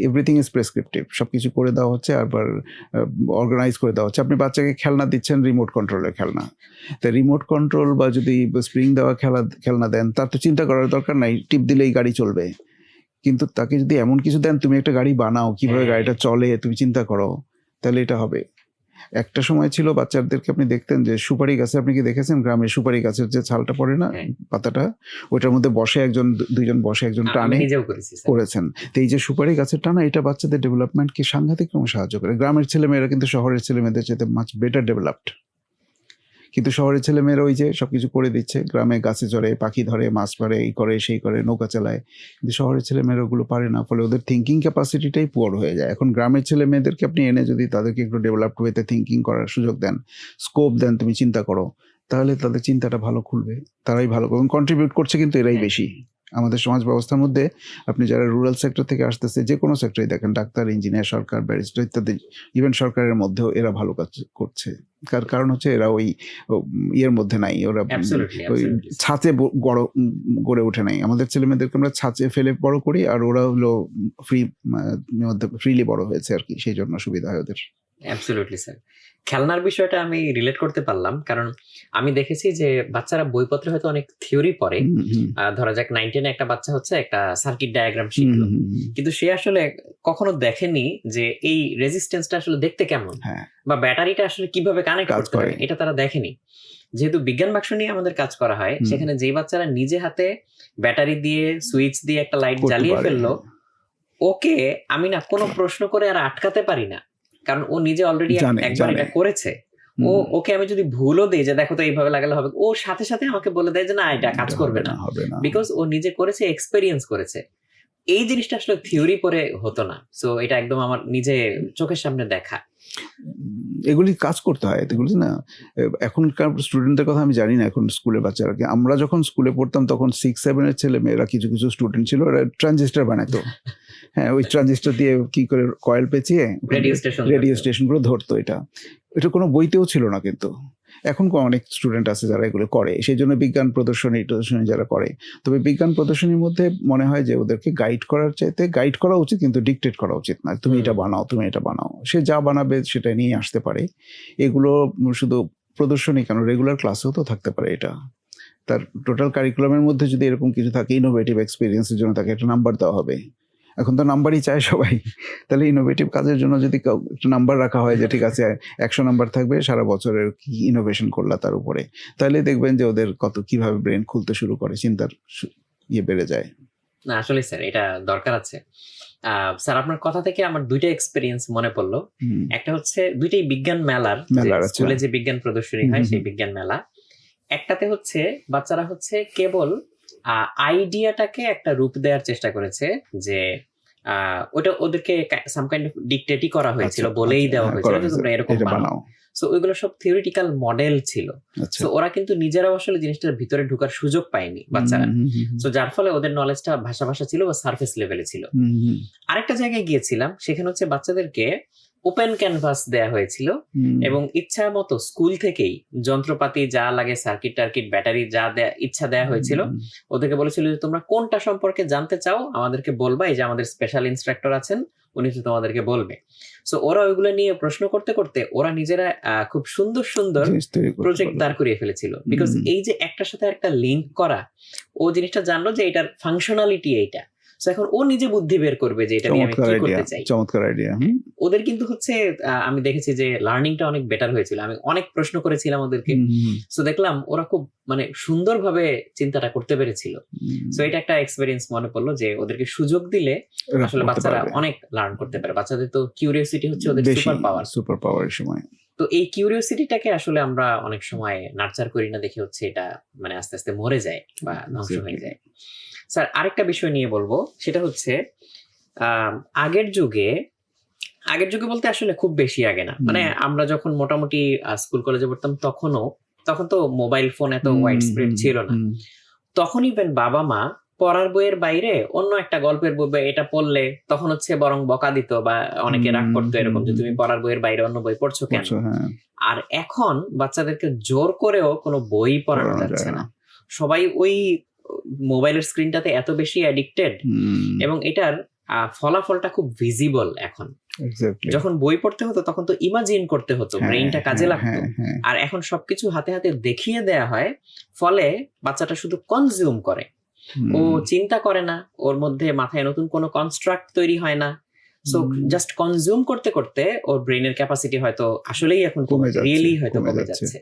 এভরিথিং ইজ প্রেসক্রিপটিভ, সবকিছু করে দেওয়া হচ্ছে, আবার অর্গানাইজ করে দেওয়া হচ্ছে। আপনি বাচ্চাকে খেলনা দিচ্ছেন, রিমোট কন্ট্রোলের খেলনা, তা রিমোট কন্ট্রোল বা যদি স্প্রিং দেওয়া খেলনা দেন, তার তো চিন্তা করার দরকার নাই, টিপ দিলেই গাড়ি চলবে। কিন্তু তাকে যদি এমন কিছু দেন, তুমি একটা গাড়ি বানাও, কিভাবে গাড়িটা চলে তুমি চিন্তা করো, তাহলে এটা হবে। একটা সময় ছিল বাচ্চাদেরকে আপনি দেখতেন যে সুপারি গাছে, আপনি কি দেখেছেন গ্রামে সুপারি গাছের যে ছালটা পড়ে না, পাতাটা, ওইটার মধ্যে বসে দুইজন বসে, একজন টানে, করেছেন। তো এই যে সুপারি গাছের টানা, এটা বাচ্চাদের ডেভেলপমেন্টকে সাংঘাতিক রকম সাহায্য করে। গ্রামের ছেলেমেয়েরা কিন্তু শহরের ছেলেমেয়েদের চাইতে মাচ বেটার ডেভেলপড। কিন্তু শহরের ছেলেমেয়েরা ওই যে সবকিছু করে দিচ্ছে, গ্রামে গাছে চড়ে, পাখি ধরে, মাছ ধরে, এই করে সেই করে, নৌকা চালায়, কিন্তু শহরের ছেলেমেয়েরা ওগুলো পারে না। ফলে ওদের থিঙ্কিং ক্যাপাসিটিটাই পুয়ার হয়ে যায়। এখন গ্রামের ছেলেমেয়েদেরকে আপনি এনে যদি তাদেরকে একটু ডেভেলপড ওয়েতে থিঙ্কিং করার সুযোগ দেন, স্কোপ দেন, তুমি চিন্তা করো, তাহলে তাদের চিন্তাটা ভালো খুলবে, তারাই ভালো করবেন। কন্ট্রিবিউট করছে কিন্তু এরাই বেশি আমাদের সমাজ ব্যবস্থার মধ্যে। আপনি যারা রুরাল সেক্টর থেকে আসতেছে, যে কোনো সেক্টরে দেখেন, ডাক্তার, ইঞ্জিনিয়ার, সরকার, ব্যারিস্টার ইত্যাদি, ইভেন সরকারের মধ্যেও এরা ভালো কাজ করছে। কারণ হচ্ছে এরা ওই ইয়ের মধ্যে নাই, ওরা ওই ছাঁচে গড়ে ওঠে নাই। আমাদের ছেলেমেয়েদেরকে আমরা ছাঁচে ফেলে বড় করি, আর ওরা হলো ফ্রিলি বড় হয়েছে আর কি, সেই জন্য সুবিধা হয় ওদের। Absolutely sir. খেলনার বিষয়টা আমি রিলেট করতে পারলাম। কারণ আমি দেখেছি যে বাচ্চারা বইপত্রে হয়তো অনেক থিওরি পড়ে। ধরা যাক 9, 10 এ একটা বাচ্চা হচ্ছে একটা সার্কিট ডায়াগ্রাম শিখলো। কিন্তু সে আসলে কখনো দেখেনি যে এই রেজিস্ট্যান্সটা আসলে দেখতে কেমন? হ্যাঁ, বা ব্যাটারিটা আসলে কিভাবে কানেক্ট কাজ করতে করে। হয়? এটা তারা দেখেনি। যেহেতু বিজ্ঞান বাক্স নিয়ে আমাদের কাজ করা হয়, সেখানে যেই বাচ্চারা নিজে হাতে ব্যাটারি দিয়ে, সুইচ দিয়ে একটা লাইট করতে জ্বালিয়ে পারে, ফেললো, হ্যাঁ। ওকে আমি না কোনো প্রশ্ন করে আর আটকাতে পারি না। কারণ ও নিজে অলরেডি জানে, একবার এটা করেছে। ওকে আমি যদি ভুলও দেই যে দেখো তো এইভাবে লাগালে হবে, ও সাথে সাথে আমাকে বলে দেয় যে না এটা কাজ করবে না। হবে না। বিকজ ও নিজে করেছে, এক্সপেরিয়েন্স করেছে। এই জিনিসটা আসলে থিওরি পড়ে হতো না। সো এটা একদম আমার নিজে চোখের সামনে দেখা। এগুলি কাজ করতে হয়, এগুলি না। এখনকার স্টুডেন্টদের কথা আমি জানি না, এখন স্কুলের বাচ্চারা কি। আমরা যখন স্কুলে পড়তাম তখন 6-7 এর ছেলে মেয়েরা, কিছু কিছু স্টুডেন্ট ছিল, ওরা ট্রানজিস্টার বানাতো। হ্যাঁ, ওই ট্রানজিস্টার দিয়ে কি করে কয়েল পেঁচিয়ে রেডিও স্টেশন গুলো ধরতো। এটা কোনো বইতেও ছিল না, কিন্তু এখন অনেক স্টুডেন্ট আছে যারা এগুলো করে। সেই জন্য বিজ্ঞান প্রদর্শনী যারা করে। তবে বিজ্ঞান প্রদর্শনীর মধ্যে মনে হয় যে ওদেরকে গাইড করার চাইতে গাইড করা উচিত, কিন্তু ডিকটেট করা উচিত না। তুমি এটা বানাও, তুমি এটা বানাও। সে যা বানাবে সেটা নিয়ে আসতে পারে। এগুলো শুধু প্রদর্শনী কেন, রেগুলার ক্লাসেও তো থাকতে পারে। এটা তার টোটাল কারিকুলামের মধ্যে যদি এরকম কিছু থাকে, ইনোভেটিভ এক্সপিরিয়েন্সের জন্য তাকে একটা নাম্বার দেওয়া হবে। এখন তো নাম্বারই চায় সবাই। তাহলে ইনোভেটিভ কাজের জন্য যদি একটা নাম্বার রাখা হয় যে ঠিক আছে 100 নাম্বার থাকবে সারা বছরের কি ইনোভেশন করলা তার উপরে, তাহলে দেখবেন যে ওদের কিভাবে ব্রেন খুলতে শুরু করে, চিন্তার বেড়ে যায়। না আসলে স্যার এটা দরকার আছে। স্যার আপনার কথা থেকে আমার দুইটা এক্সপেরিয়েন্স মনে পড়লো। একটা হচ্ছে দুইটাই বিজ্ঞান মেলার, স্কুলে যে বিজ্ঞান প্রদর্শনী হয় সেই বিজ্ঞান মেলা। একটাতে হচ্ছে বাচ্চারা হচ্ছে কেবল আইডিয়াটাকে একটা রূপ দেওয়ার চেষ্টা করেছে, যে ওটা ওদেরকে সাম কাইন্ড অফ ডিকটেটই করা হয়েছিল, বলেই দেওয়া হয়েছিল যে তোমরা এরকম বানাও। সো ওইগুলো সব থিওরিটিক্যাল মডেল ছিল। সো ওরা কিন্তু নিজেরাও আসলে জিনিসটার ভিতরে ঢোকার সুযোগ পায়নি বাচ্চারা। সো যার ফলে ওদের নলেজটা ভাষা ছিল বা সারফেস লেভেলে ছিল। আরেকটা জায়গায় গিয়েছিলাম, সেখানে হচ্ছে বাচ্চাদেরকে ওপেন ক্যানভাস দেয়া হয়েছিল এবং ইচ্ছা মতো স্কুল থেকেই যন্ত্রপাতি যা লাগে, সার্কিট টার্কিট ব্যাটারি যা ইচ্ছা দেয়া হয়েছিল। ওদেরকে বলেছিল যে তোমরা কোনটা সম্পর্কে জানতে চাও আমাদেরকে বলবা, এই যে আমাদের স্পেশাল ইনস্ট্রাক্টর আছেন উনি তো তোমাদেরকে বলবে। সো ওরা ওইগুলো নিয়ে প্রশ্ন করতে করতে ওরা নিজেরা খুব সুন্দর সুন্দর প্রজেক্ট দাঁড় করিয়ে ফেলেছিল। বিকজ এই যে একটার সাথে একটা লিঙ্ক করা, ও জিনিসটা জানলো যে এটার ফাংশনালিটি এইটা। সো এখন ও নিজে বুদ্ধি বের করবে যে এটা নিয়ে আমি কি করতে চাই। চমৎকার আইডিয়া। ওদের কিন্তু হচ্ছে আমি দেখেছি যে লার্নিংটা অনেক বেটার হয়েছিল। আমি অনেক প্রশ্ন করেছিলাম ওদেরকে। সো দেখলাম ওরা খুব সুন্দরভাবে চিন্তাটা করতে পেরেছিল। সো এটা একটা এক্সপেরিয়েন্স মনে পড়লো যে ওদেরকে সুযোগ দিলে আসলে বাচ্চারা অনেক লার্ন করতে পারে। বাচ্চাদের তো কিউরিওসিটি হচ্ছে ওদের সুপার পাওয়ার সময়। তো এই কিউরিওসিটিটাকে আসলে আমরা অনেক সময় নার্চার করি না দেখে হচ্ছে এটা আস্তে আস্তে মরে যায় বা ধ্বংস হয়ে যায়। স্যার আরেকটা বিষয় নিয়ে বলবো, সেটা হচ্ছে আগের যুগে বলতে আসলে খুব বেশি আগে না, আমরা যখন মোটামুটি স্কুল কলেজে পড়তাম তখন তো মোবাইল ফোন এত ওয়াইড স্প্রেড ছিল না। তখন ইভেন বাবা মা পড়ার বইয়ের বাইরে অন্য একটা গল্পের বই এটা পড়লে তখন হচ্ছে বরং বকা দিত বা অনেকে রাগ করতো এরকম যে তুমি পড়ার বইয়ের বাইরে অন্য বই পড়ছো কেন। আর এখন বাচ্চাদেরকে জোর করেও কোনো বই পড়ানো যাচ্ছে না। সবাই ওই মোবাইলের স্ক্রিনটাতে এত বেশি অ্যাডিক্টেড এবং এটার ফলাফলটা খুব ভিজিবল এখন। যখন বই পড়তে হতো তখন তো ইমাজিন করতে হতো, ব্রেইনটা কাজে লাগতো। আর এখন সবকিছু হাতে হাতে দেখিয়ে দেয়া হয়, ফলে বাচ্চাটা শুধু কনজিউম করে, ও চিন্তা করে না, ওর মধ্যে মাথায় নতুন কোনো কনস্ট্রাক্ট তৈরি হয় না। সো জাস্ট কনজিউম করতে করতে ওর ব্রেইনের ক্যাপাসিটি হয়তো আসলেই এখন কমে যাচ্ছে।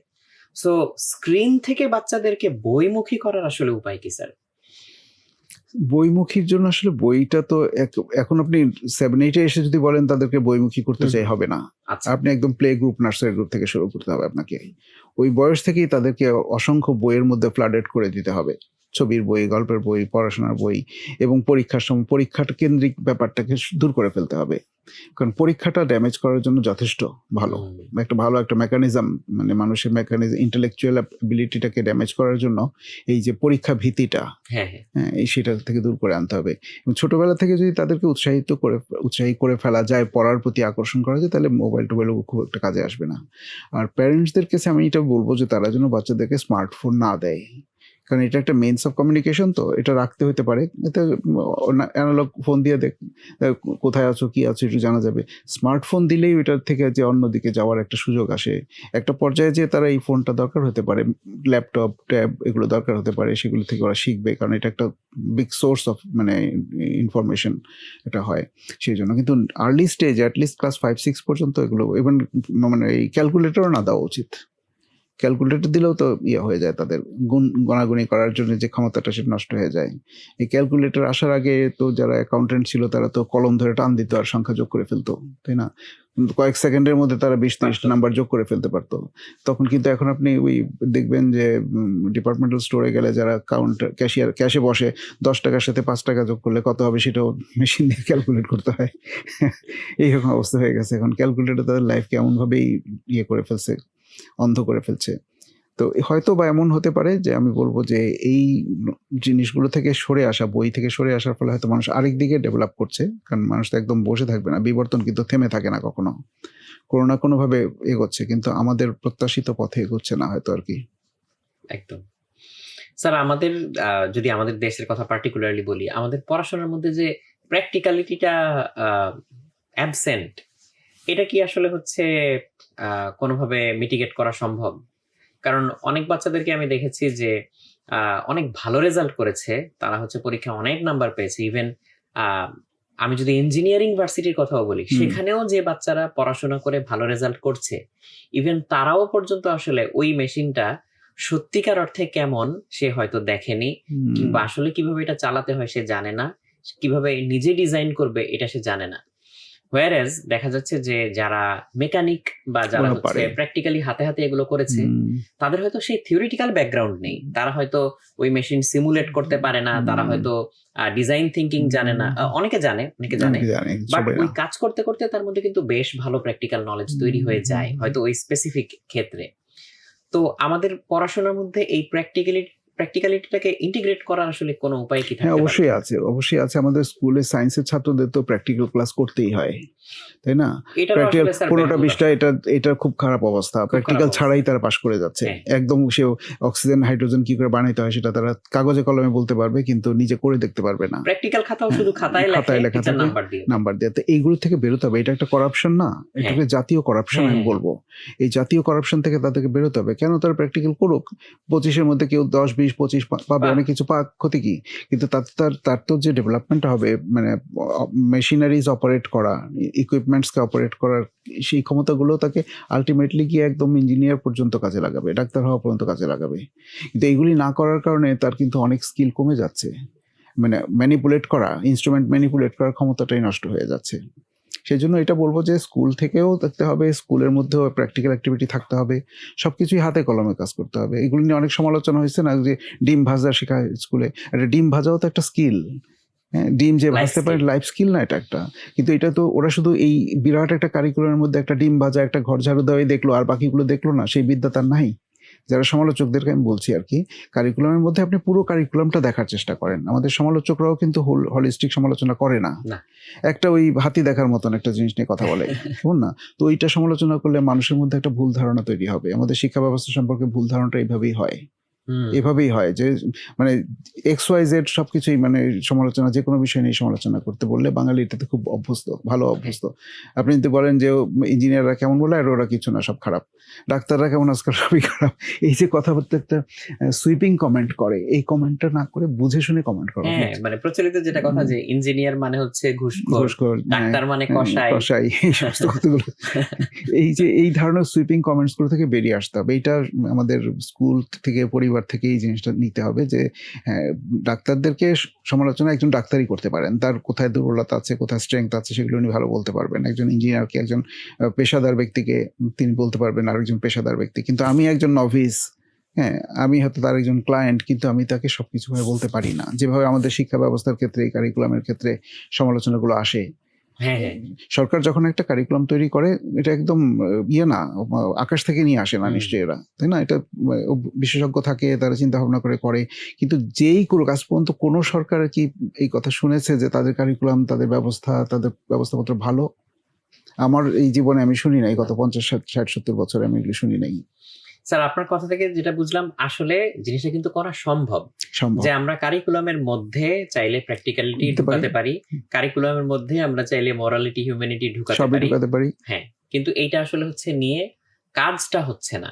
সো স্ক্রিন থেকে বাচ্চাদেরকে বইমুখী করার আসলে উপায় কি স্যার? বইমুখীর জন্য আসলে বইটা তো এখন আপনি 7-8 এসে যদি বলেন তাদেরকে বইমুখী করতে চাই, হবে না। আপনি একদম প্লে গ্রুপ, নার্সারি গ্রুপ থেকে শুরু করতে হবে আপনাকে। ওই বয়স থেকেই তাদেরকে অসংখ্য বইয়ের মধ্যে ফ্লাডেড করে দিতে হবে। ছবির বই, গল্পের বই, পড়াশোনার বই এবং পরীক্ষার সময় পরীক্ষাটা কেন্দ্রিক ব্যাপারটাকে দূর করে ফেলতে হবে। কারণ পরীক্ষাটা ড্যামেজ করার জন্য যথেষ্ট ভালো একটা মেকানিজম, মানুষের মেকানিজম, ইন্টেলেকচুয়াল অ্যাবিলিটিটাকে ড্যামেজ করার জন্য এই যে পরীক্ষা ভীতিটা, এই সেটা থেকে দূর করে আনতে হবে। এবং ছোটবেলা থেকে যদি তাদেরকে উৎসাহী করে ফেলা যায়, পড়ার প্রতি আকর্ষণ করা যায়, তাহলে মোবাইল খুব একটা কাজে আসবে না। আর প্যারেন্টসদের কাছে আমি এটা বলবো যে তারা যেন বাচ্চাদেরকে স্মার্টফোন না দেয়। কারণ এটা একটা মেইনস অফ কমিউনিকেশন, তো এটা রাখতে হতে পারে। এতে অ্যানালগ ফোন দিয়ে কোথায় আছো কি আছো একটু জানা যাবে। স্মার্টফোন দিলেই ওইটার থেকে যে অন্যদিকে যাওয়ার একটা সুযোগ আসে। একটা পর্যায়ে যে তারা এই ফোনটা দরকার হতে পারে, ল্যাপটপ ট্যাব এগুলো দরকার হতে পারে, সেগুলো থেকে ওরা শিখবে, কারণ এটা একটা বিগ সোর্স অফ মানে ইনফরমেশন এটা হয় সেই জন্য। কিন্তু আর্লি স্টেজ অ্যাটলিস্ট ক্লাস 5-6 পর্যন্ত এগুলো ইভেন মানে এই ক্যালকুলেটরও না দেওয়া উচিত। ক্যালকুলেটর দিলেও তো হয়ে যায়, তাদের গণাগুনি করার জন্য যে ক্ষমতাটা সেটা নষ্ট হয়ে যায়। এই ক্যালকুলেটর আসার আগে তো যারা অ্যাকাউন্টেন্ট ছিল তারা তো কলম ধরে টান দিত আর সংখ্যা যোগ করে ফেলতো, তাই না? কিন্তু কয়েক সেকেন্ডের মধ্যে তারা 20-30টা নাম্বার যোগ করে ফেলতে পারতো তখন। কিন্তু এখন আপনি ওই দেখবেন যে ডিপার্টমেন্টাল স্টোরে গেলে যারা ক্যাশে বসে 10 টাকার সাথে 5 টাকা যোগ করলে কত হবে সেটাও মেশিন দিয়ে ক্যালকুলেট করতে হয়। এইরকম অবস্থা হয়ে গেছে এখন। ক্যালকুলেটর তাদের লাইফকে এমনভাবেই করে ফেলছে, অন্ধ করে ফেলছে। তো হয়তো বা এমন হতে পারে যে আমি বলবো যে এই জিনিসগুলো থেকে সরে আসা, বই থেকে সরে আসার ফলে হয়তো মানুষ আরেক দিকে ডেভেলপ করছে। কারণ মানুষ তো একদম বসে থাকবে না, বিবর্তন কিন্তু থেমে থাকে না কখনো, কোনো না কোনো ভাবে এগোচ্ছে, কিন্তু আমাদের প্রত্যাশিত পথে এগোচ্ছে না হয়তো আর কি। একদম স্যার, আমাদের যদি আমাদের দেশের কথা পার্টিকুলারলি বলি, আমাদের পড়াশোনার মধ্যে যে প্র্যাকটিক্যালিটিটা অ্যাবসেন্ট, এটা কি আসলে হচ্ছে কোনোভাবে মিটিগেট করা সম্ভব? কারণ অনেক বাচ্চাদেরকে আমি দেখেছি যে অনেক ভালো রেজাল্ট করেছে, তারা হচ্ছে পরীক্ষায় অনেক নাম্বার পেয়েছে। ইভেন আমি যদি ইঞ্জিনিয়ারিং ভার্সিটির কথাও বলি, সেখানেও যে বাচ্চারা পড়াশোনা করে ভালো রেজাল্ট করছে, ইভেন তারাও পর্যন্ত আসলে ওই মেশিনটা সত্যিকার অর্থে কেমন সে হয়তো দেখেনি, কিংবা আসলে কিভাবে এটা চালাতে হয় সে জানে না, কিভাবে নিজে ডিজাইন করবে এটা সে জানে না। হোয়ারএজ দেখা যাচ্ছে যে যারা মেকানিক বা যারা হচ্ছে প্র্যাকটিক্যালি হাতে হাতে এগুলো করেছে, তাদের হয়তো সেই থিওরিটিক্যাল ব্যাকগ্রাউন্ড নেই, তারা হয়তো ওই মেশিন সিমুলেট করতে পারে না, তারা হয়তো ডিজাইন থিঙ্কিং জানে না। অনেকে জানে বাট ওই কাজ করতে করতে তার মধ্যে কিন্তু বেশ ভালো প্র্যাকটিক্যাল নলেজ তৈরি হয়ে যায় হয়তো ওই স্পেসিফিক ক্ষেত্রে। তো আমাদের পড়াশোনার মধ্যে এই প্র্যাকটিক্যালিটিটাকে ইন্টিগ্রেট করার আসলে কোনো উপায় কি থাকে? অবশ্যই আছে, অবশ্যই আছে। আমাদের স্কুলে সায়েন্সের ছাত্রদের তো প্র্যাকটিক্যাল ক্লাস করতেই হয়, তাই না? প্র্যাকটিক্যাল 15টা 20টা, এটা খুব খারাপ অবস্থা। প্র্যাকটিক্যাল ছাড়াই তারা পাশ করে যাচ্ছে একদম। সে অক্সিজেন হাইড্রোজেন কি করে বানাইতে হয় সেটা তারা কাগজে কলমে বলতে পারবে, কিন্তু নিজে করে দেখতে পারবে না। প্র্যাকটিক্যাল খাতাও শুধু খাতায় লেখা নাম্বার দিয়ে। তো এইগুলো থেকে বেরোতে হবে। এটা একটা করাপশন না, এটা একটা জাতীয় করাপশন আমি বলবো। এই জাতীয় করাপশন থেকে তাদেরকে বেরোতে হবে। কেন? তারা প্র্যাকটিক্যাল করুক, 25-এর মধ্যে কেউ 10, 20, 25 পাবে, অনেক কিছু পাক, ক্ষতি কি? কিন্তু তার তো যে ডেভেলপমেন্টটা হবে, মানে মেশিনারিজ অপারেট করা, ইকুইপমেন্টসকে অপারেট করার সেই ক্ষমতাগুলো তাকে আলটিমেটলি গিয়ে একদম ইঞ্জিনিয়ার পর্যন্ত কাজে লাগাবে, ডাক্তার হওয়া পর্যন্ত কাজে লাগাবে। কিন্তু এইগুলি না করার কারণে তার কিন্তু অনেক স্কিল কমে যাচ্ছে। মানে ম্যানিপুলেট করা, ইনস্ট্রুমেন্ট ম্যানিপুলেট করার ক্ষমতাটাই নষ্ট হয়ে যাচ্ছে। সেই জন্য এটা বলবো যে স্কুল থেকেও দেখতে হবে, স্কুলের মধ্যেও প্র্যাকটিক্যাল অ্যাক্টিভিটি থাকতে হবে, সবকিছুই হাতে কলমে কাজ করতে হবে। এগুলো নিয়ে অনেক সমালোচনা হয়েছে না, যে ডিম ভাজা শেখায় স্কুলে। একটা ডিম ভাজাও তো একটা স্কিল। হ্যাঁ, ডিম যে ভাজতে পারে লাইফ স্কিল না এটা একটা? কিন্তু এটা তো ওরা শুধু এই বিরাট একটা কারিকুলামের মধ্যে একটা ডিম ভাজা, একটা ঘর ঝাড়ু দেওয়াই দেখলো, আর বাকিগুলো দেখলো না, সেই বিদ্যা তার নাই। যারা সমালোচকদেরকে আমি বলছি আর কি, কারিকুলামের মধ্যে আপনি পুরো কারিকুলামটা দেখার চেষ্টা করেন। আমাদের সমালোচকরাও কিন্তু হলিস্টিক সমালোচনা করে না, একটা ওই হাতি দেখার মতন একটা জিনিস নিয়ে কথা বলে, কেমন না? তো ওইটা সমালোচনা করলে মানুষের মধ্যে একটা ভুল ধারণা তৈরি হবে। আমাদের শিক্ষা ব্যবস্থা সম্পর্কে ভুল ধারণাটা এভাবেই হয় যে মানে XYZ সবকিছুই মানে সমালোচনা, যে কোনো বিষয় নিয়ে সমালোচনা করতে বললে বাঙালি এটাতে খুব ভালো অভ্যস্ত। আপনি যদি বলেন যে ইঞ্জিনিয়াররা কেমন বলে, আর ওরা কিছু না, সব খারাপ। ডাক্তাররা কেমন, আজকাল সবই খারাপ। এই যে কথাবার্তা একটা সুইপিং কমেন্ট করে, এই কমেন্টটা না করে বুঝে শুনে কমেন্ট করা। মানে প্রচলিত যেটা কথা যে ইঞ্জিনিয়ার মানে হচ্ছে ঘুষখোর, ডাক্তার মানে কসাই, এই সমস্ত কথাগুলো, এই ধরনের সুইপিং কমেন্টস গুলো থেকে বেরিয়ে আসতে হবে। এইটা আমাদের স্কুল থেকে, পরিবার থেকে এই জিনিসটা নিতে হবে যে ডাক্তারদেরকে সমালোচনা একজন ডাক্তারই করতে পারেন, তার কোথায় দুর্বলতা আছে, কোথায় স্ট্রেংথ আছে সেগুলো উনি ভালো বলতে পারবেন। একজন ইঞ্জিনিয়ারকে, একজন পেশাদার ব্যক্তিকে তিনি বলতে পারবেন, আর একজন পেশাদার ব্যক্তি। কিন্তু আমি একজন নভিস, হ্যাঁ, আমি হয়তো তার একজন ক্লায়েন্ট, কিন্তু আমি তাকে সবকিছু ভাবে বলতে পারি না। যেভাবে আমাদের শিক্ষা ব্যবস্থার ক্ষেত্রে, কারিকুলামের ক্ষেত্রে সমালোচনাগুলো আসে, সরকার যখন একটা কারিকুলাম তৈরি করে, এটা একদম না আকাশ থেকে নিয়ে আসে না নিশ্চয়ই এরা, তাই না? এটা বিশেষজ্ঞ থাকে, তারা চিন্তা ভাবনা করে। কিন্তু যেই করুক, আজ পর্যন্ত কোনো সরকার কি এই কথা শুনেছে যে তাদের কারিকুলাম, তাদের ব্যবস্থাপত্র ভালো? আমার এই জীবনে আমি শুনি নাই, গত 50, 60, 70 বছরে আমি এগুলো শুনি নাই। স্যার আপনার কথা থেকে যেটা বুঝলাম আসলে জিনিসটা কিন্তু করা সম্ভব, সম্ভব যে আমরা কারিকুলামের মধ্যে চাইলে প্র্যাকটিক্যালিটি দিতে পারি। ঢুকাতে পারি, কারিকুলামের মধ্যে আমরা চাইলে মরালিটি হিউম্যানিটি ঢুকাতে সবই পারি। ঢুকাতে পারি। হ্যাঁ, কিন্তু এইটা আসলে হচ্ছে নিয়ে কাজটা হচ্ছে না,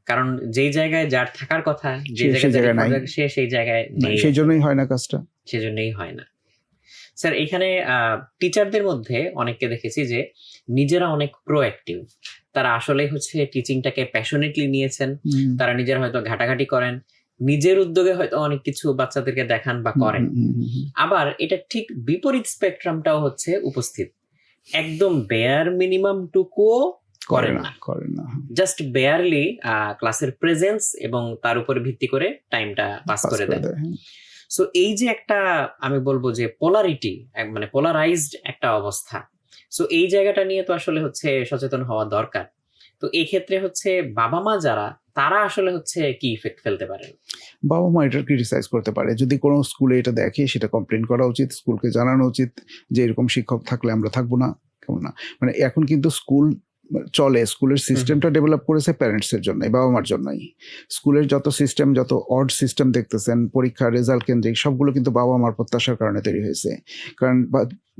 কারণ যেই জায়গায় যার থাকার কথা, যে সেই জায়গায় জায়গায় নাই। সে সেই জায়গায় নেই, সেই জন্যই হয় না কাজটা। সেজন্যই হয় না। স্যার এখানে টিচারদের মধ্যে অনেককে দেখেছি যে নিজেরা অনেক প্রোঅ্যাক্টিভ, তারা আসলে হচ্ছে টিচিংটাকে প্যাশনেটলি নিয়েছেন, তারা নিজেরা হয়তো ঘাটাঘাটি করেন, নিজের উদ্যোগে হয়তো অনেক কিছু বাচ্চাদেরকে দেখান বা করেন। আবার এটা ঠিক বিপরীত স্পেকট্রামটাও হচ্ছে উপস্থিত, একদম বেয়ার মিনিমাম টুকুও করেন না, জাস্ট বেয়ারলি ক্লাসের প্রেজেন্স এবং তার উপরে ভিত্তি করে টাইমটা পাস করে দেয়। সো এই যে একটা আমি বলবো যে পোলারিটি, মানে পোলারাইজড একটা অবস্থা, সো এই জায়গাটা নিয়ে তো আসলে হচ্ছে সচেতন হওয়া দরকার। তো এই ক্ষেত্রে হচ্ছে বাবা মা যারা, তারা আসলে হচ্ছে কি ইফেক্ট ফেলতে পারেন? বাবা মা এটা ক্রিটিসাইজ করতে পারে, যদি কোনো স্কুলে এটা দেখে সেটা কমপ্লেন করা উচিত, স্কুলকে জানানো উচিত যে এরকম শিক্ষক থাকলে আমরা থাকবো না, কেমন না। মানে এখন কিন্তু স্কুল চলে, স্কুলের সিস্টেমটা ডেভেলপ করেছে প্যারেন্টসের জন্যই, বাবা মার জন্যই। স্কুলের যত সিস্টেম, যত অড সিস্টেম দেখতেছেন, পরীক্ষা রেজাল্ট কেন্দ্রিক, সবগুলো কিন্তু বাবা মার প্রত্যাশার কারণে তৈরি হয়েছে। কারণ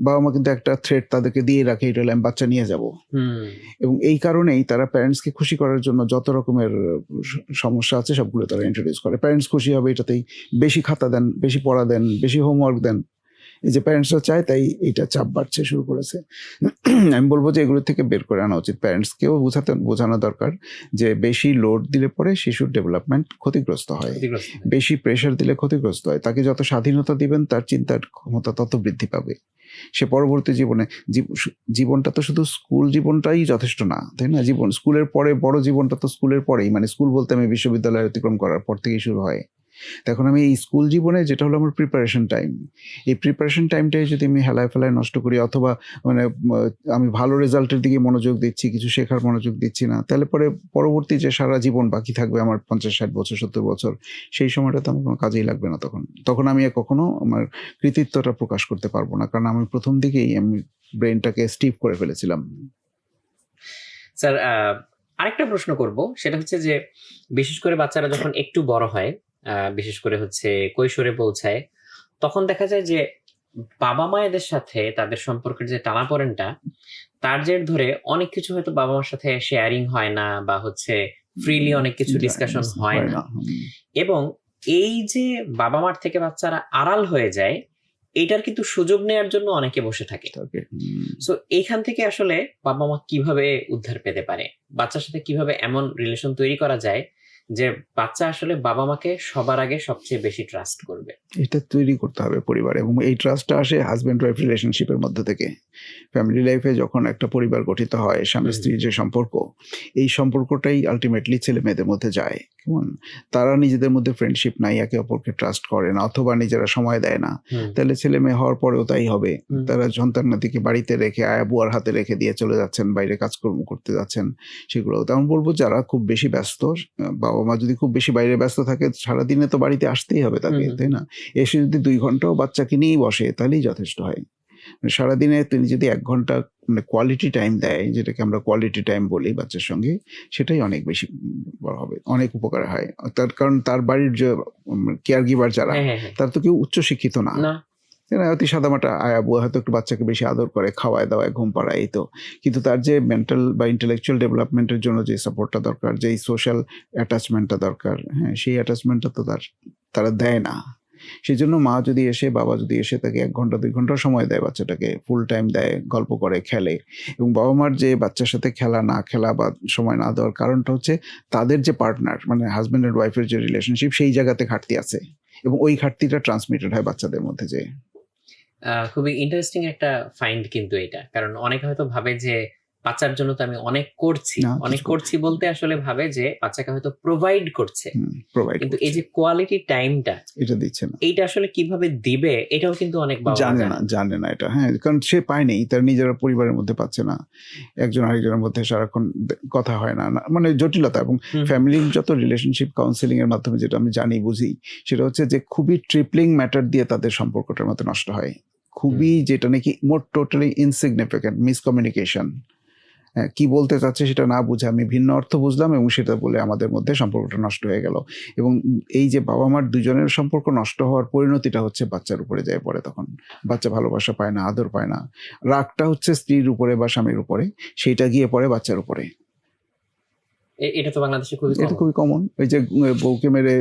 বাবা মা কিন্তু একটা থ্রেট তাদেরকে দিয়ে রাখে, এটা হলে আমি বাচ্চা নিয়ে যাব, এবং এই কারণেই তারা প্যারেন্টসকে খুশি করার জন্য যত রকমের সমস্যা আছে সবগুলো তারা ইন্ট্রোডিউস করে। প্যারেন্টস খুশি হবে এটাতেই, বেশি খাতা দেন, বেশি পড়া দেন, বেশি হোমওয়ার্ক দেন, এই যে প্যারেন্টসরা চায়, তাই এটা চাপ বাড়ছে শুরু করেছে। আমি বলবো যে এগুলো থেকে বের করে আনা উচিত, প্যারেন্টসকেও বোঝানো দরকার যে বেশি লোড দিলে পরে শিশুর ডেভেলপমেন্ট ক্ষতিগ্রস্ত হয়, বেশি প্রেশার দিলে ক্ষতিগ্রস্ত হয়। তাকে যত স্বাধীনতা দিবেন তার চিন্তার ক্ষমতা তত বৃদ্ধি পাবে। সে পরবর্তী জীবনে, জীবনটা তো শুধু স্কুল জীবনটাই যথেষ্ট না, তাই না? স্কুলের পরে বড় জীবনটা তো স্কুলের পরেই, মানে স্কুল বলতে আমি বিশ্ববিদ্যালয় অতিক্রম করার পর থেকেই শুরু হয়। এখন আমি এই স্কুল জীবনে যেটা হলো আমার প্রিপারেশন টাইম, এই প্রিপারেশন টাইমটাই যদি আমি হেলায় ফেলায় নষ্ট করি, অথবা মানে আমি ভালো রেজাল্টের দিকে মনোযোগ দিচ্ছি, কিছু শেখার মনোযোগ দিচ্ছি না, তাহলে পরে পরবর্তী যে সারা জীবন বাকি থাকবে আমার 50-60 বছর 70 বছর, সেই সময়টা তো আমার কোনো কাজেই লাগবে না। তখন আমি কখনো আমার কৃতিত্বটা প্রকাশ করতে পারবো না, কারণ আমি প্রথম দিকেই আমি ব্রেনটাকে স্টিফ করে ফেলেছিলাম। স্যার আরেকটা প্রশ্ন করব, সেটা হচ্ছে যে বিশেষ করে বাচ্চারা যখন একটু বড় হয়, বিশেষ করে হচ্ছে কৈশোরে পৌঁছায়, তখন দেখা যায় যে বাবা মায়েদের সাথে তাদের সম্পর্কের যে টানাপোড়েনটা, তার জের ধরে অনেক কিছু হয়তো বাবা মার সাথে শেয়ারিং হয় না, বা হচ্ছে ফ্রিলি অনেক কিছু ডিসকাশন হয় না, এবং এই যে বাবা মার থেকে বাচ্চারা আড়াল হয়ে যায়, এটার কিন্তু সুযোগ নেওয়ার জন্য অনেকে বসে থাকে। সো এইখান থেকে আসলে বাবা মা কিভাবে উদ্ধার পেতে পারে, বাচ্চার সাথে কিভাবে এমন রিলেশন তৈরি করা যায় যে বাচ্চা আসলে বাবা মাকে সবার আগে সবচেয়ে বেশি ট্রাস্ট করবে? এটা তৈরি করতে হবে পরিবারে, এবং এই ট্রাস্টটা আসে হাজব্যান্ড ওয়াইফ রিলেশনশিপের মধ্যে থেকে। ফ্যামিলি লাইফে যখন একটা পরিবার গঠিত হয়, স্বামী স্ত্রীর যে সম্পর্ক, এই সম্পর্কটাই আলটিমেটলি ছেলে মেয়েদের মধ্যে যায়। কেমন, তারা নিজেদের মধ্যে ফ্রেন্ডশিপ নাই, একে অপরকে ট্রাস্ট করে না, অথবা নিজেরা সময় দেয় না, তাহলে ছেলে মেয়ে হওয়ার পরেও তাই হবে। তারা সন্তান নাতিকে বাড়িতে রেখে, আয়া বুয়ার হাতে রেখে দিয়ে চলে যাচ্ছেন, বাইরে কাজকর্ম করতে যাচ্ছেন। সেগুলো তেমন বলবো, যারা খুব বেশি ব্যস্ত, বাবা মা যদি খুব বেশি বাইরে ব্যস্ত থাকে, সারাদিনে তো বাড়িতে আসতেই হবে তাকে, তাই না? এসে যদি 2 ঘন্টাও বাচ্চাকে নিয়েই বসে, তাহলেই যথেষ্ট হয়। সারাদিনে তিনি যদি 1 ঘন্টা মানে কোয়ালিটি টাইম দেয়, যেটাকে আমরা কোয়ালিটি টাইম বলি বাচ্চার সঙ্গে, সেটাই অনেক বেশি বড় হবে, অনেক উপকার হয়। তার কারণ তার বাড়ির যে কেয়ার গিভার যারা, তার তো কেউ উচ্চ শিক্ষিত না, অতি সাদামাটা আয়া বুয়া, হয়তো একটু বাচ্চাকে বেশি আদর করে, খাওয়ায় দাওয়ায়, ঘুম পাড়ায়, এই তো। কিন্তু তার যে মেন্টাল বা ইন্টেলেকচুয়াল ডেভেলপমেন্টের জন্য যে সাপোর্টটা দরকার, যেই সোশ্যাল অ্যাটাচমেন্টটা দরকার, হ্যাঁ, সেই অ্যাটাচমেন্টটা তো তারা দেয় না। সেই জন্য মা যদি এসে, বাবা যদি এসে তাকে 1 ঘন্টা 2 ঘন্টা সময় দেয়, বাচ্চাটাকে ফুল টাইম দেয়, গল্প করে, খেলে, এবং বাবা মার যে বাচ্চার সাথে খেলা না খেলা বা সময় না দেওয়ার কারণটা হচ্ছে তাদের যে পার্টনার, মানে হাজব্যান্ড এন্ড ওয়াইফের যে রিলেশনশিপ, সেই জায়গাতে ঘাটতি আছে, এবং ওই ঘাটতিটা ট্রান্সমিটেড হয় বাচ্চাদের মধ্যে। যে খুবই ইন্টারেস্টিং একটা ফাইন্ড কিন্তু এটা, কারণ অনেকে হয়তো ভাবে যে বাচ্চার জন্য তো আমি অনেক করছি বলতে আসলে ভাবে যে বাচ্চাকে হয়তো প্রোভাইড করছে, কিন্তু এই যে কোয়ালিটি টাইমটা এটা দিচ্ছে না, এইটা আসলে কিভাবে দিবে এটাও কিন্তু অনেক বাবা জানে না এটা। হ্যাঁ, কারণ সে পায়নি, তার নিজেরা পরিবারের মধ্যে পাচ্ছে না, একজন আরেকজনের মধ্যে সারাক্ষণ কথা হয় না, মানে জটিলতা। এবং ফ্যামিলির যত রিলেশনশিপ কাউন্সিলিং এর মাধ্যমে যেটা আমি জানি, বুঝি, সেটা হচ্ছে যে খুবই ট্রিপলিং ম্যাটার দিয়ে তাদের সম্পর্কটার মধ্যে নষ্ট হয়, খুবই, যেটা নাকি মোর টোটালি ইনসিগনিফিকেন্ট মিসকমিউনিকেশন, কি বলতে চাচ্ছে সেটা না বুঝে আমি ভিন্ন অর্থ বুঝলাম এবং সেটা বলে আমাদের মধ্যে সম্পর্কটা নষ্ট হয়ে গেল। এবং এই যে বাবা মার দুজনের সম্পর্ক নষ্ট হওয়ার পরিণতিটা হচ্ছে বাচ্চার উপরে যায় পড়ে। তখন বাচ্চা ভালোবাসা পায় না, আদর পায় না। রাগটা হচ্ছে স্ত্রীর উপরে বা স্বামীর উপরে, সেইটা গিয়ে পড়ে বাচ্চার উপরে। এটা তো বাংলাদেশে খুবই এটা কমন। খুবই কমন। ওই যে বউকে মেরে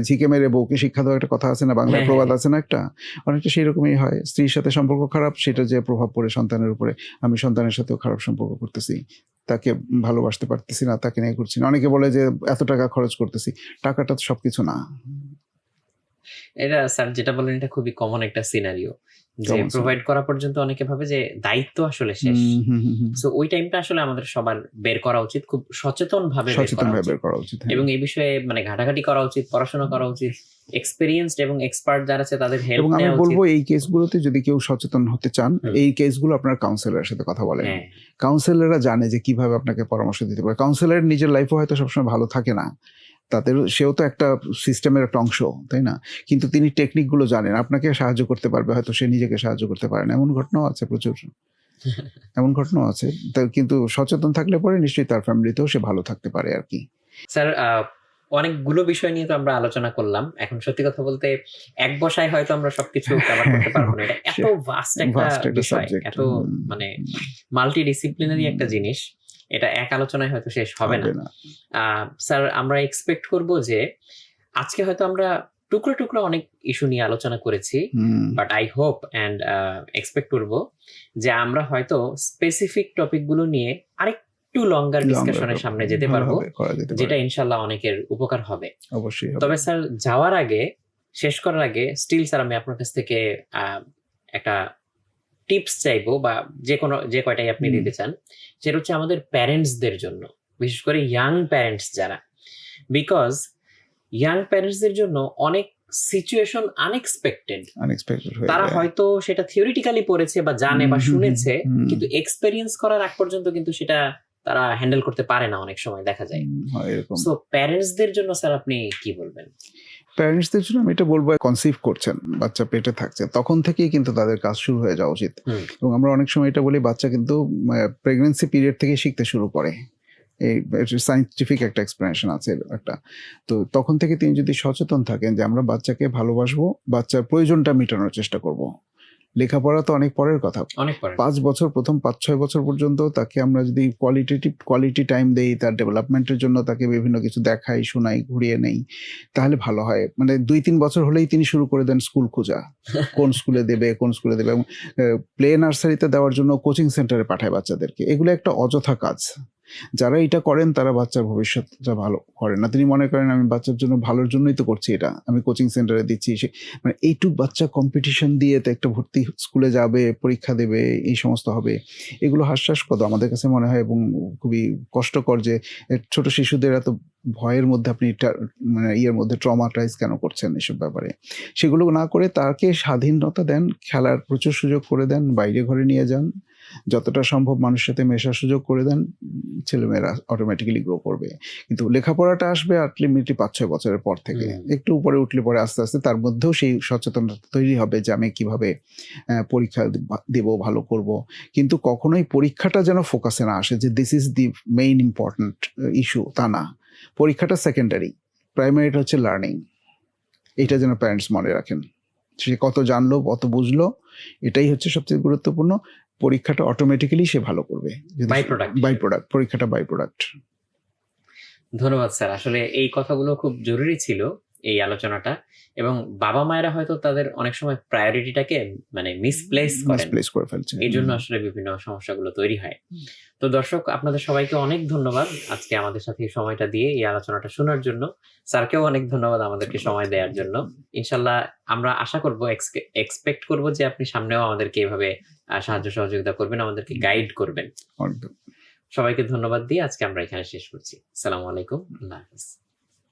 ঝিকে মেরে বউকে শিক্ষা দেওয়া একটা কথা আছে না, বাংলায় হ্যাঁ, প্রবাদ হ্যাঁ। আছে না একটা, অনেকটা সেই রকমই হয়। স্ত্রীর সাথে সম্পর্ক খারাপ, সেটা যে প্রভাব পড়ে সন্তানের উপরে। আমি সন্তানের সাথেও খারাপ সম্পর্ক করতেছি, তাকে ভালোবাসতে পারতেছি না, তাকে নিয়ে করছি না। অনেকে বলে যে এত টাকা খরচ করতেছি, টাকাটা তো সবকিছু না। এটা স্যার যেটা বলেন এটা খুবই কমন একটা সিনারিও, যে Common প্রোভাইড করা পর্যন্ত অনেকে ভাবে যে দায়িত্ব আসলে শেষ। সো ওই টাইমটা আসলে আমাদের সবার বের করা উচিত, খুব সচেতন ভাবে বের সচেতন করা ভাবে উচিত, বের করা উচিত। হ্যাঁ। এবং এই বিষয়ে মানে ঘাটাঘাটি করা উচিত, পড়াশোনা করা উচিত, এক্সপেরিয়েন্সড এবং এক্সপার্ট যারা আছে তাদের হেল্প এবং আমি নেওয়া উচিত। বলবো এই কেসগুলোতে যদি কেউ সচেতন হতে চান, হুম। এই কেসগুলো আপনার কাউন্সিলরের সাথে কথা বলেন। হ্যাঁ, কাউন্সিলররা জানে যে কিভাবে আপনাকে পরামর্শ দিতে পারে। কাউন্সিলর নিজের লাইফও হয়তো সবসময় ভালো থাকে না, তাদের সেও তো একটা সিস্টেমের একটা অংশ, তাই না? কিন্তু তিনি টেকনিকগুলো জানেন, আপনাকে সাহায্য করতে পারবে, হয়তো সে নিজেকে সাহায্য করতে পারে না। এমন ঘটনাও আছে প্রচুর, এমন ঘটনাও আছে। কিন্তু সচেতন থাকলে পরে নিশ্চয়ই তার ফ্যামিলিতেও সে ভালো থাকতে পারে আর কি। স্যার অনেকগুলো বিষয় নিয়ে তো আমরা আলোচনা করলাম। এখন সত্যি কথা বলতে এক বসায় হয়তো আমরা সবকিছু কভার করতে পারবো না। এটা এত ভাস্ট একটা Vast একটা বিষয়, subject, এত মানে মাল্টি ডিসিপ্লিনারি একটা জিনিস। এটা এক আলোচনায় হয়তো শেষ হবে না। স্যার আমরা এক্সপেক্ট করব যে আজকে হয়তো আমরা টুকরো টুকরো অনেক ইস্যু নিয়ে আলোচনা করেছি, but I hope and expect করব যে আমরা হয়তো স্পেসিফিক টপিকগুলো নিয়ে আরেকটু লঙ্গার ডিসকাশনের সামনে যেতে পারবো, যেটা ইনশাল্লাহ অনেকের উপকার হবে। অবশ্যই হবে। তবে স্যার যাওয়ার আগে, শেষ করার আগে স্টিল স্যার আমি আপনার কাছ থেকে একটা টিপস চাইবো, বা যে কয়টাই আপনি দিতে চান, সেটা হচ্ছে আমাদের প্যারেন্টসদের জন্য, বিশেষ করে ইয়াং প্যারেন্টস যারা, বিকজ ইয়াং প্যারেন্টসদের জন্য অনেক সিচুয়েশন আনএক্সপেক্টেড। তারা হয়তো সেটা থিওরিটিক্যালি পড়েছে বা জানে বা শুনেছে, কিন্তু এক্সপেরিয়েন্স করার আগ পর্যন্ত কিন্তু সেটা তারা হ্যান্ডেল করতে পারে না, অনেক সময় দেখা যায়। সো প্যারেন্টসদের জন্য স্যার আপনি কি বলবেন? প্যারেন্টসদের জন্য আমি এটা বলবো, কনসিভ করছেন, বাচ্চা পেটে থাকছে, তখন থেকেই কিন্তু তাদের কাজ শুরু হয়ে যাওয়া উচিত। এবং আমরা অনেক সময় এটা বলি, বাচ্চা কিন্তু প্রেগনেন্সি পিরিয়ড থেকে শিখতে শুরু করে। এই সায়েন্টিফিক একটা এক্সপ্লেনেশন আছে একটা। তো তখন থেকে তিনি যদি সচেতন থাকেন যে আমরা বাচ্চাকে ভালোবাসবো, বাচ্চার প্রয়োজনটা মেটানোর চেষ্টা করব। লেখাপড়া তো অনেক পরের কথা। 5 বছর, প্রথম 5-6 বছর পর্যন্ত তাকে আমরা যদি কোয়ালিটি টাইম দেই, তার ডেভেলপমেন্টের জন্য তাকে বিভিন্ন কিছু দেখাই, শোনাই, ঘুরিয়ে নেই, তাহলে ভালো হয়। মানে 2-3 বছর হলেই তিনি শুরু করে দেন স্কুল খোঁজা, কোন স্কুলে দেবে। এবং প্লে নার্সারিতে দেওয়ার জন্য কোচিং সেন্টারে পাঠায় বাচ্চাদেরকে। এগুলো একটা অযথা কাজ। যারা এটা করেন তারা বাচ্চার ভবিষ্যৎটা ভালো করেন না। তিনি মনে করেন আমি বাচ্চার জন্য ভালোর জন্যই তো করছি এটা, আমি কোচিং সেন্টারে দিচ্ছি। মানে এইটুক বাচ্চা কম্পিটিশন দিয়ে তো একটা ভর্তি স্কুলে যাবে, পরীক্ষা দেবে, এই সমস্ত হবে। এগুলো হাস্যাস্পদ আমাদের কাছে মনে হয়, এবং খুবই কষ্টকর যে ছোট শিশুদের এত ভয়ের মধ্যে আপনি মানে মধ্যে ট্রমাটাইজ কেন করছেন এসব ব্যাপারে। সেগুলো না করে তাকে স্বাধীনতা দেন, খেলার প্রচুর সুযোগ করে দেন, বাইরে ঘরে নিয়ে যান, যতটা সম্ভব মানুষের সাথে মেশার সুযোগ করে দেন, ছেলেমেয়েরা অটোমেটিক্যালি গ্রো করবে। কিন্তু লেখাপড়াটা আসবে আলটিমেটলি 5-6 বছরের পর থেকে। একটু উপরে উঠলে পরে আস্তে আস্তে তার মধ্যেও সেই সচেতনতা তৈরি হবে যে আমি কিভাবে পরীক্ষা দেব, ভালো করব। কিন্তু কখনোই পরীক্ষাটা যেন ফোকাসে না আসে যে this is the main important issue, তা না। পরীক্ষাটা সেকেন্ডারি, প্রাইমারিটা হচ্ছে লার্নিং। এটা যেন প্যারেন্টস মনে রাখেন। সে কত জানলো, কত বুঝলো, এটাই হচ্ছে সবচেয়ে গুরুত্বপূর্ণ। পরীক্ষাটা অটোমেটিক্যালি সে ভালো করবে। বাই প্রোডাক্ট, পরীক্ষাটা বাই প্রোডাক্ট। ধন্যবাদ স্যার। আসলে এই কথাগুলো খুব জরুরি ছিল, এই আলোচনাটা। এবং বাবা মায়েরা হয়তো তাদের অনেক সময় প্রায়োরিটিটাকে মানে মিসপ্লেস করে ফেলছে, এই জন্য আসলে বিভিন্ন সমস্যাগুলো তৈরি হয়। তো দর্শক, আপনাদের সবাইকে অনেক ধন্যবাদ আজকে আমাদের সাথে এই সময়টা দিয়ে এই আলোচনাটা শোনার জন্য। স্যারকেও অনেক ধন্যবাদ আমাদেরকে সময় দেওয়ার জন্য। ইনশাল্লাহ আমরা আশা করব, এক্সপেক্ট করব যে আপনি সামনেও আমাদেরকে এভাবে সাহায্য সহযোগিতা করবেন, আমাদেরকে গাইড করবেন। সবাইকে ধন্যবাদ দিয়ে আজকে আমরা এখানে শেষ করছি। আসসালামু আলাইকুম, আল্লাহ হাফেজ।